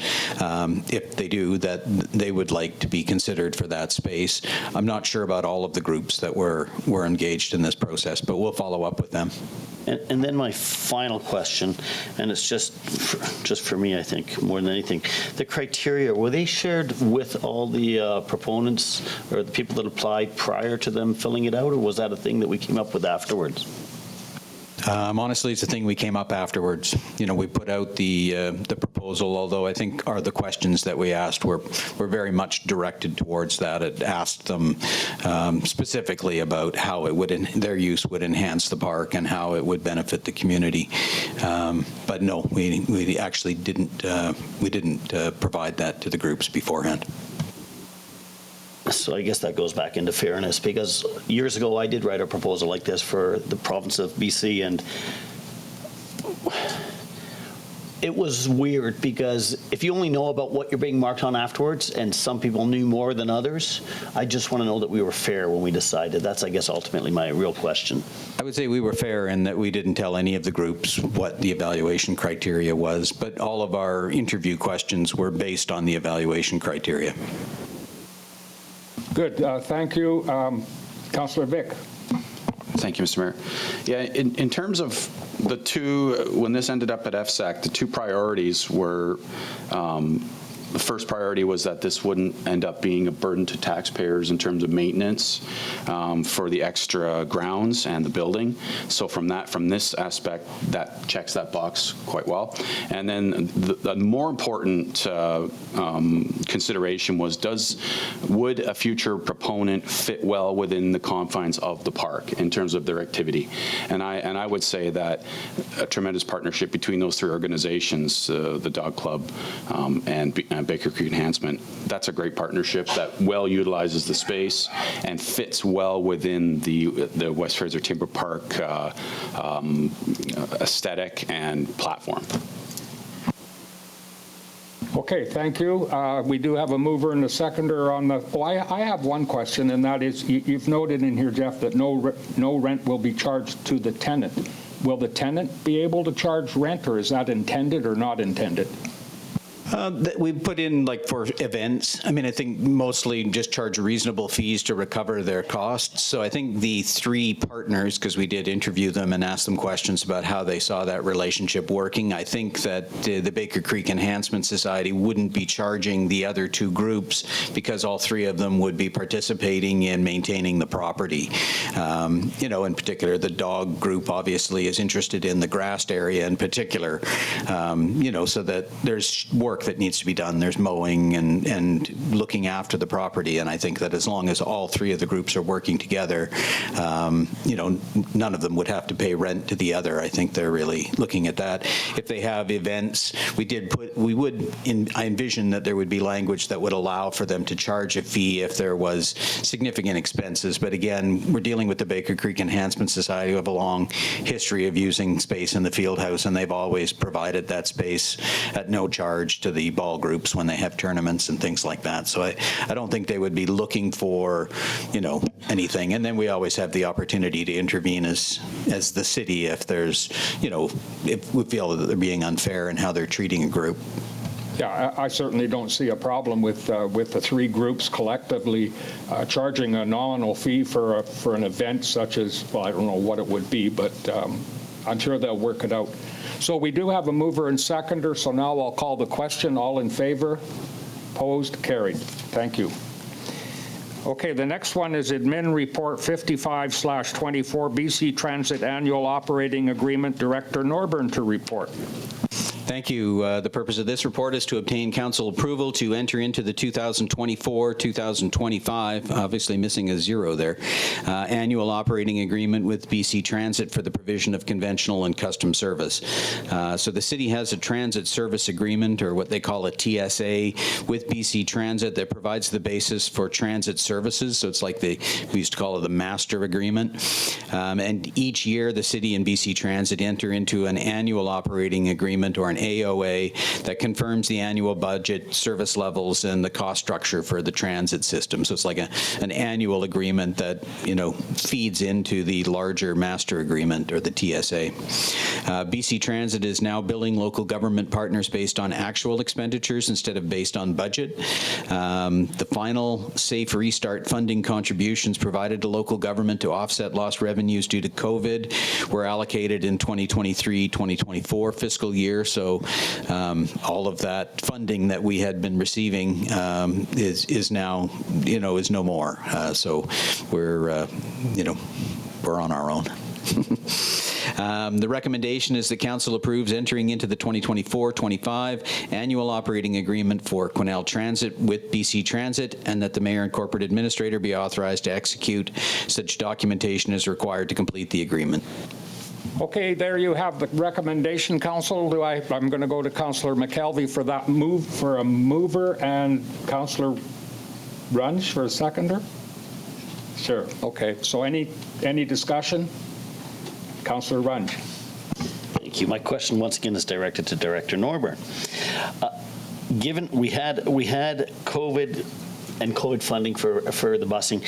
if they do, that they would like to be considered for that space. I'm not sure about all of the groups that were engaged in this process, but we'll follow up with them. And then my final question, and it's just for me, I think, more than anything, the criteria, were they shared with all the proponents or the people that applied prior to them filling it out, or was that a thing that we came up with afterwards? Honestly, it's a thing we came up afterwards. We put out the proposal, although I think the questions that we asked were very much directed towards that. It asked them specifically about how their use would enhance the park and how it would benefit the community. But no, we actually didn't. We didn't provide that to the groups beforehand. So I guess that goes back into fairness, because years ago I did write a proposal like this for the province of BC, and it was weird because if you only know about what you're being marked on afterwards, and some people knew more than others, I just want to know that we were fair when we decided. That's, I guess, ultimately my real question. I would say we were fair in that we didn't tell any of the groups what the evaluation criteria was, but all of our interview questions were based on the evaluation criteria. Good. Thank you. Councillor Vic. Thank you, Mr. Mayor. Yeah, in terms of the two, when this ended up at FSAC, the two priorities were, the first priority was that this wouldn't end up being a burden to taxpayers in terms of maintenance for the extra grounds and the building. So from this aspect, that checks that box quite well. And then the more important consideration was, would a future proponent fit well within the confines of the park in terms of their activity? And I would say that a tremendous partnership between those three organizations, the Dog Club and Baker Creek Enhancement, that's a great partnership that well utilizes the space and fits well within the West Fraser Timber Park aesthetic and platform. Okay, thank you. We do have a mover and a seconder on the, I have one question, and that is, you've noted in here, Jeff, that no rent will be charged to the tenant. Will the tenant be able to charge rent, or is that intended or not intended? We put in, for events, I think mostly just charge reasonable fees to recover their costs. So I think the three partners, because we did interview them and ask them questions about how they saw that relationship working, I think that the Baker Creek Enhancement Society wouldn't be charging the other two groups because all three of them would be participating in maintaining the property. In particular, the dog group obviously is interested in the grassed area in particular, so that there's work that needs to be done. There's mowing and looking after the property, and I think that as long as all three of the groups are working together, none of them would have to pay rent to the other. I think they're really looking at that. If they have events, I envision that there would be language that would allow for them to charge a fee if there was significant expenses. But again, we're dealing with the Baker Creek Enhancement Society, who have a long history of using space in the field house, and they've always provided that space at no charge to the ball groups when they have tournaments and things like that. So I don't think they would be looking for, anything. And then we always have the opportunity to intervene as the city if there's, if we feel that they're being unfair in how they're treating a group. Yeah, I certainly don't see a problem with the three groups collectively charging a nominal fee for an event such as, I don't know what it would be, but I'm sure they'll work it out. So we do have a mover and seconder, so now I'll call the question. All in favor? Opposed? Carried. Thank you. Okay, the next one is Admin Report 55/24, BC Transit Annual Operating Agreement, Director Norburn to report. Thank you. The purpose of this report is to obtain council approval to enter into the 2024-2025, obviously missing a zero there, annual operating agreement with BC Transit for the provision of conventional and custom service. So the city has a transit service agreement, or what they call a TSA, with BC Transit that provides the basis for transit services. So it's like we used to call it the master agreement. And each year the city and BC Transit enter into an annual operating agreement, or an AOA, that confirms the annual budget, service levels, and the cost structure for the transit system. So it's like an annual agreement that, feeds into the larger master agreement, or the TSA. BC Transit is now billing local government partners based on actual expenditures instead of based on budget. The final Safe Restart funding contributions provided to local government to offset lost revenues due to COVID were allocated in 2023-2024 fiscal year. So all of that funding that we had been receiving is now, is no more. So we're on our own. The recommendation is that council approves entering into the 2024-25 annual operating agreement for Quesnel Transit with BC Transit, and that the mayor and corporate administrator be authorized to execute such documentation as required to complete the agreement. Okay, there you have the recommendation, Council. I'm going to go to Councillor McKelvey for that for a mover, and Councillor Runge for a seconder. Sure. Okay. So any discussion? Councillor Runge. Thank you. My question once again is directed to Director Norburn. Given we had COVID and COVID funding for the busing,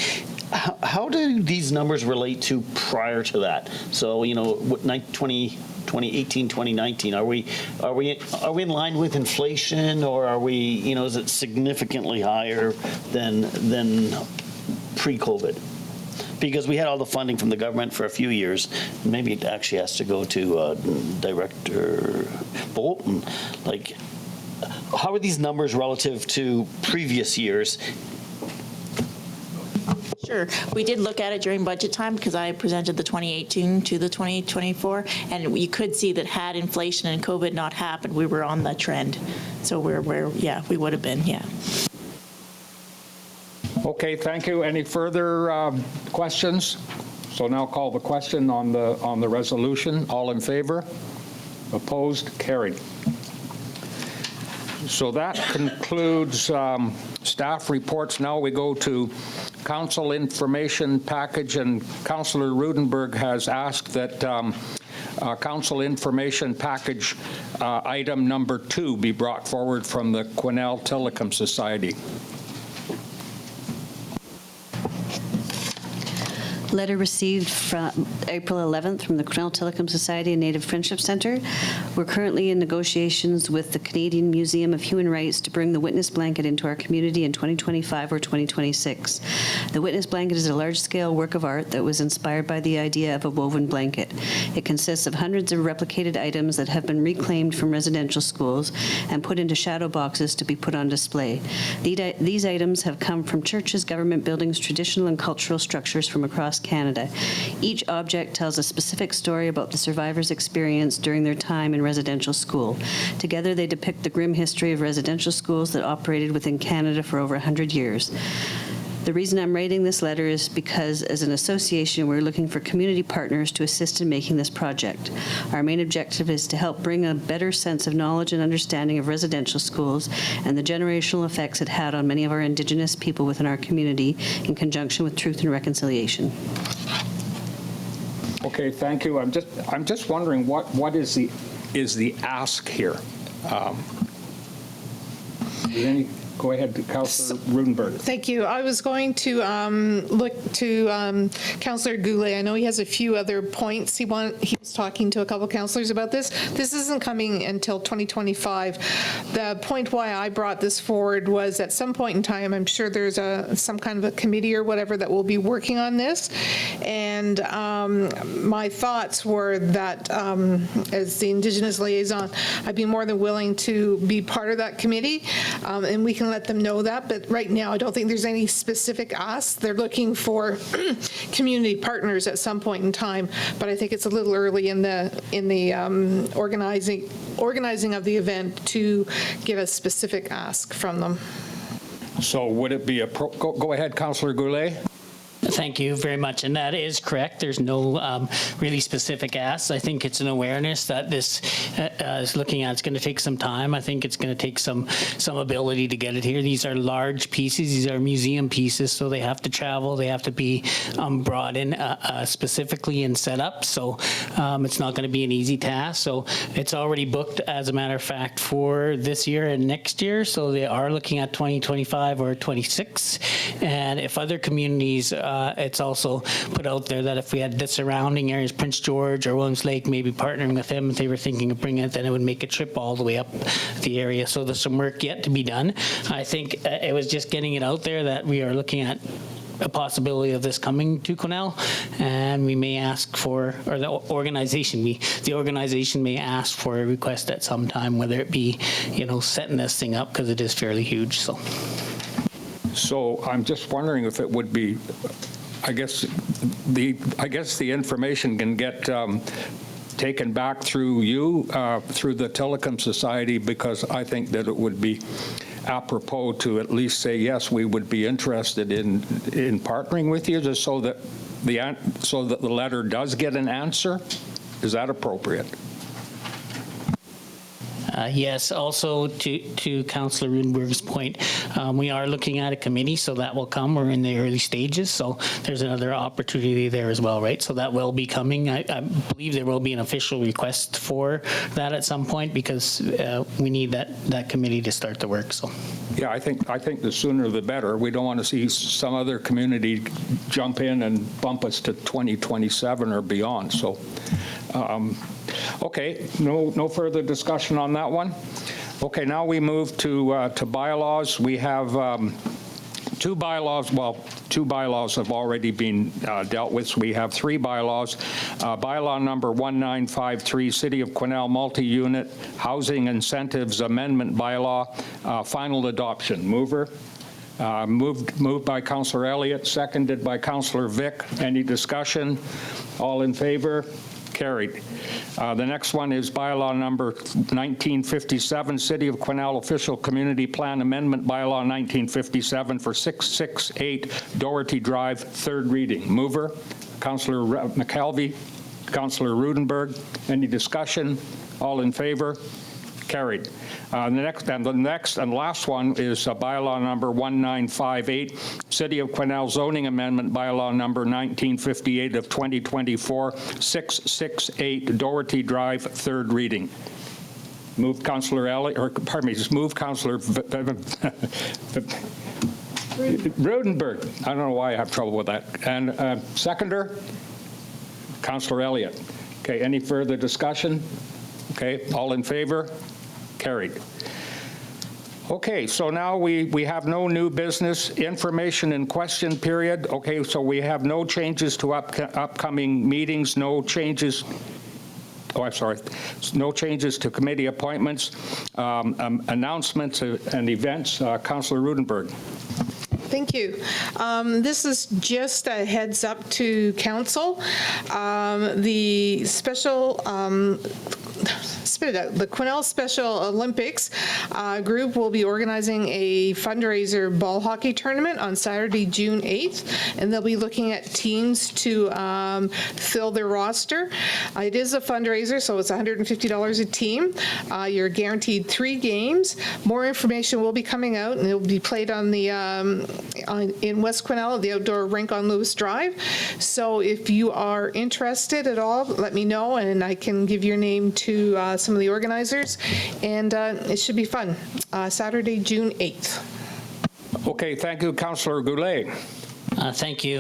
how do these numbers relate to prior to that? So 2018, 2019, are we in line with inflation, or are we is it significantly higher than pre-COVID? Because we had all the funding from the government for a few years. Maybe it actually has to go to Director Bolton. Like, how are these numbers relative to previous years? Sure. We did look at it during budget time, because I presented the 2018 to the 2024, and you could see that had inflation and COVID not happened, we were on the trend. So we would have been, yeah. Okay, thank you. Any further questions? So now call the question on the resolution. All in favor? Opposed? Carried. So that concludes staff reports. Now we go to council information package, and Councillor Rudenberg has asked that council information package item number 2 be brought forward from the Quesnel Tillicum Society. Letter received from April 11th from the Quesnel Tillicum Society and Native Friendship Center. We're currently in negotiations with the Canadian Museum of Human Rights to bring the witness blanket into our community in 2025 or 2026. The witness blanket is a large-scale work of art that was inspired by the idea of a woven blanket. It consists of hundreds of replicated items that have been reclaimed from residential schools and put into shadow boxes to be put on display. These items have come from churches, government buildings, traditional and cultural structures from across Canada. Each object tells a specific story about the survivors' experience during their time in residential school. Together, they depict the grim history of residential schools that operated within Canada for over 100 years. The reason I'm writing this letter is because, as an association, we're looking for community partners to assist in making this project. Our main objective is to help bring a better sense of knowledge and understanding of residential schools and the generational effects it had on many of our Indigenous people within our community, in conjunction with Truth and Reconciliation. Okay, thank you. I'm just wondering what is the ask here? Go ahead, Councillor Rudenberg. Thank you. I was going to look to Councillor Goulet. I know he has a few other points. He was talking to a couple of councillors about this. This isn't coming until 2025. The point why I brought this forward was, at some point in time, I'm sure there's some kind of a committee or whatever that will be working on this. And my thoughts were that, as the Indigenous liaison, I'd be more than willing to be part of that committee, and we can can let them know that, but right now, I don't think there's any specific ask. They're looking for community partners at some point in time, but I think it's a little early in the organizing of the event to give a specific ask from them. So would it be go ahead, Councillor Goulet. Thank you very much, and that is correct. There's no really specific asks. I think it's an awareness that this is looking at. It's going to take some time. I think it's going to take some ability to get it here. These are large pieces. These are museum pieces, so they have to travel. They have to be brought in specifically and set up. So it's not going to be an easy task. So it's already booked, as a matter of fact, for this year and next year. So they are looking at 2025 or 26. And if other communities it's also put out there that if we had the surrounding areas, Prince George or Williams Lake, maybe partnering with them, if they were thinking of bringing it, then it would make a trip all the way up the area. So there's some work yet to be done. I think it was just getting it out there that we are looking at a possibility of this coming to Quesnel, and we may ask for, or the organization may ask for a request at some time, whether it be, setting this thing up, because it is fairly huge. So I'm just wondering if it would be, I guess the information can get taken back through you, through the Tillicum Society, because I think that it would be apropos to at least say, yes, we would be interested in partnering with you, just so that the letter does get an answer. Is that appropriate? Yes, also to Councillor Rudenberg's point, we are looking at a committee, so that will come. We're in the early stages, so there's another opportunity there as well, right? So that will be coming. I believe there will be an official request for that at some point, because we need that committee to start the work. So, yeah, I think the sooner the better. We don't want to see some other community jump in and bump us to 2027 or beyond. So. Okay, no further discussion on that one. Okay, now we move to bylaws. We have two bylaws. Well, two bylaws have already been dealt with. So we have three bylaws. Bylaw number 1953, City of Quesnel Multi-Unit Housing Incentives Amendment Bylaw, final adoption. Mover? Moved by Councillor Elliott, seconded by Councillor Vic. Any discussion? All in favor? Carried. The next one is bylaw number 1957, City of Quesnel Official Community Plan Amendment Bylaw 1957 for 668 Doherty Drive, third reading. Mover, Councillor McKelvey, Councillor Rudenberg. Any discussion? All in favor? Carried. The next and last one is bylaw number 1958, City of Quesnel Zoning Amendment Bylaw number 1958 of 2024, 668 Doherty Drive, third reading. Moved Councillor Elliott, or pardon me, just moved Councillor Rudenberg. I don't know why I have trouble with that. And seconder, Councillor Elliott. Okay, any further discussion? Okay, all in favor? Carried. Okay, so now we have no new business. Information and question period. Okay, so we have no changes to upcoming meetings, no changes. Oh, I'm sorry. No changes to committee appointments, announcements and events. Councillor Rudenberg. Thank you. This is just a heads up to council. The special the Quesnel Special Olympics group will be organizing a fundraiser ball hockey tournament on Saturday, June 8th, and they'll be looking at teams to fill their roster. It is a fundraiser, so it's $150 a team. You're guaranteed 3 games. More information will be coming out, and it will be played on the in West Quesnel at the outdoor rink on Lewis Drive. So if you are interested at all, let me know, and I can give your name to some of the organizers, and it should be fun. Saturday, June 8th. Okay, thank you, Councillor Goulet. Thank you.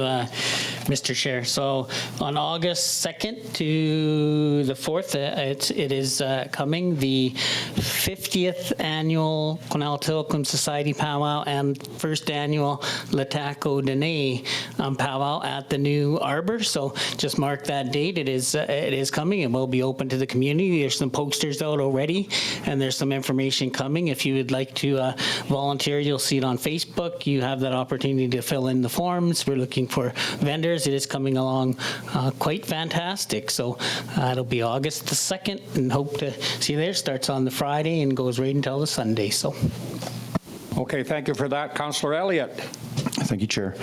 Mr. Chair. So on August 2nd to the 4th, it is coming, the 50th annual Quesnel Tillicum Society powwow and first annual LHTAKO DENE powwow at the new Arbor. So just mark that date. It is coming. It will be open to the community. There's some posters out already, and there's some information coming. If you would like to volunteer, you'll see it on Facebook. You have that opportunity to fill in the forms. We're looking for vendors. It is coming along quite fantastic. So it'll be August the 2nd, and hope to see you there. Starts on the Friday and goes right until the Sunday. So. Okay, thank you for that. Councillor Elliott. Thank you, Chair.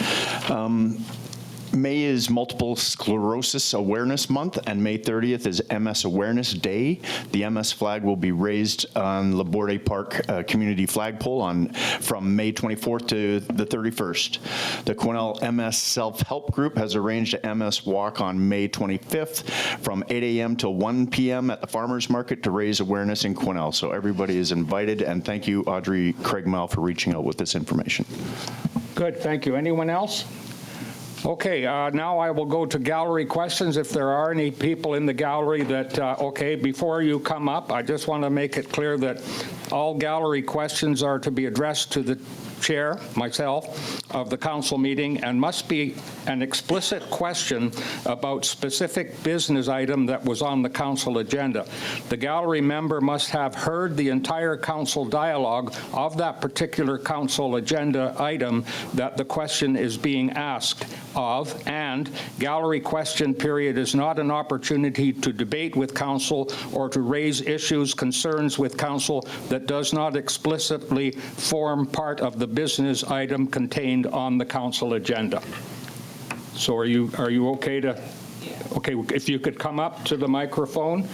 May is Multiple Sclerosis Awareness Month, and May 30th is MS Awareness Day. The MS flag will be raised on Laborde Park Community Flagpole from May 24th to the 31st. The Quesnel MS Self-Help Group has arranged a MS Walk on May 25th from 8 a.m. till 1 p.m. at the Farmers Market to raise awareness in Quesnel. So everybody is invited, and thank you, Audrey Craigmile, for reaching out with this information. Good, thank you. Anyone else? Okay, now I will go to gallery questions. If there are any people in the gallery that, okay, before you come up, I just want to make it clear that all gallery questions are to be addressed to the chair, myself, of the council meeting, and must be an explicit question about specific business item that was on the council agenda. The gallery member must have heard the entire council dialogue of that particular council agenda item that the question is being asked of, and gallery question period is not an opportunity to debate with council or to raise issues, concerns with council that does not explicitly form part of the business item contained on the council agenda. So are you okay to, okay, if you could come up to the microphone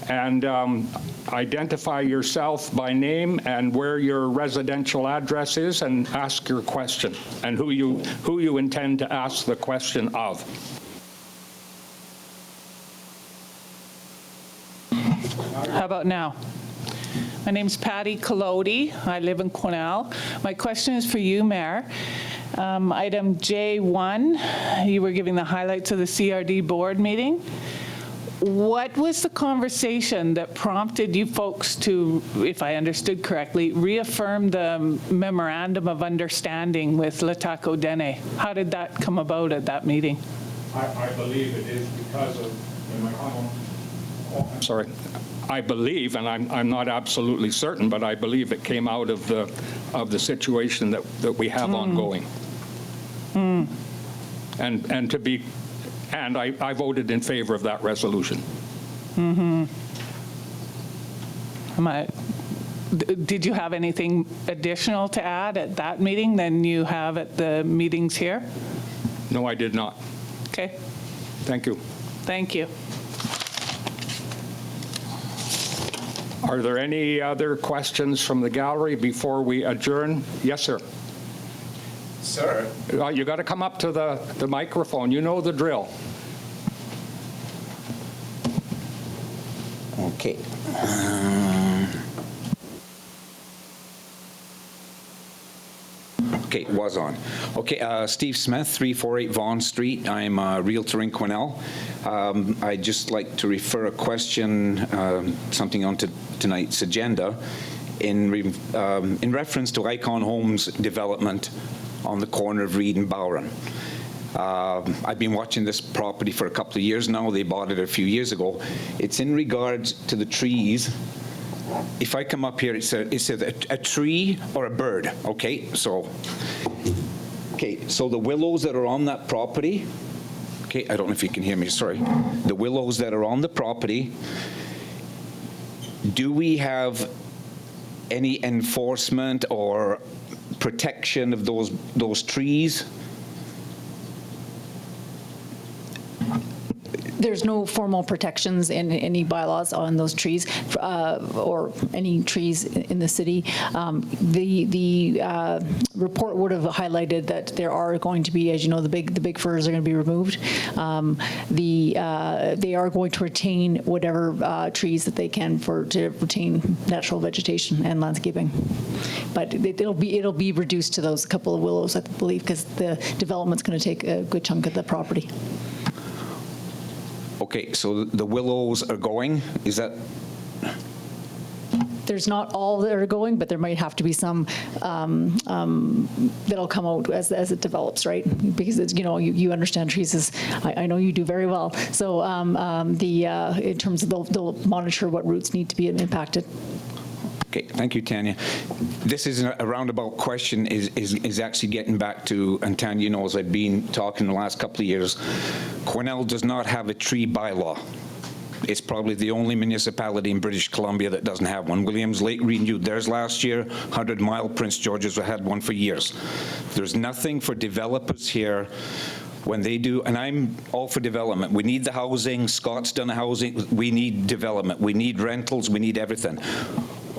and identify yourself by name and where your residential address is, and ask your question and who you intend to ask the question of. How about now? My name's Patty Collodi. I live in Quesnel. My question is for you, Mayor. Item J1, you were giving the highlights of the CRD board meeting. What was the conversation that prompted you folks to, if I understood correctly, reaffirm the memorandum of understanding with LHTAKO DENE? How did that come about at that meeting? I believe it is because of, sorry, I believe, and I'm not absolutely certain, but I believe it came out of the situation that we have ongoing. And I voted in favor of that resolution. Did you have anything additional to add at that meeting than you have at the meetings here? No, I did not. Okay. Thank you. Thank you. Are there any other questions from the gallery before we adjourn? Yes, sir. Sir. You got to come up to the microphone. You know the drill. Okay. Okay, was on. Okay, Steve Smith, 348 Vaughan Street. I'm a realtor in Quesnel. I'd just like to refer a question, something onto tonight's agenda, in reference to Icon Homes development on the corner of Reid and Bowron. I've been watching this property for a couple of years now. They bought it a few years ago. It's in regards to the trees. If I come up here, it's a tree or a bird. Okay, so the willows that are on that property. Okay, I don't know if you can hear me. Sorry. The willows that are on the property. Do we have any enforcement or protection of those trees? There's no formal protections in any bylaws on those trees or any trees in the city. The report would have highlighted that there are going to be, as you know, the big firs are going to be removed. They are going to retain whatever trees that they can to retain natural vegetation and landscaping, but it'll be reduced to those couple of willows, I believe, because the development's going to take a good chunk of the property. Okay, so the willows are going, is that? There's not all that are going, but there might have to be some that'll come out as it develops, right? Because it's, you understand trees I know you do very well. So in terms of they'll monitor what roots need to be impacted. Okay, thank you, Tanya. This is a roundabout question, is actually getting back to, and Tanya knows I've been talking the last couple of years, Quesnel does not have a tree bylaw. It's probably the only municipality in British Columbia that doesn't have one. Williams Lake renewed theirs last year. 100 Mile, Prince George's had one for years. There's nothing for developers here when they do, and I'm all for development. We need the housing. Scott's done the housing. We need development. We need rentals. We need everything.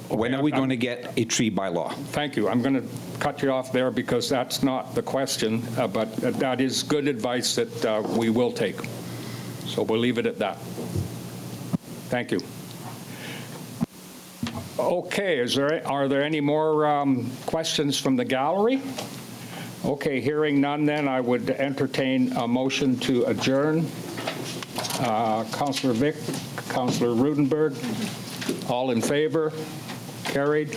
When are we going to get a tree bylaw? Thank you. I'm going to cut you off there because that's not the question, but that is good advice that we will take. So we'll leave it at that. Thank you. Okay, are there any more questions from the gallery? Okay, hearing none, then I would entertain a motion to adjourn. Councillor Vic, Councillor Rudenberg, all in favor? Carried.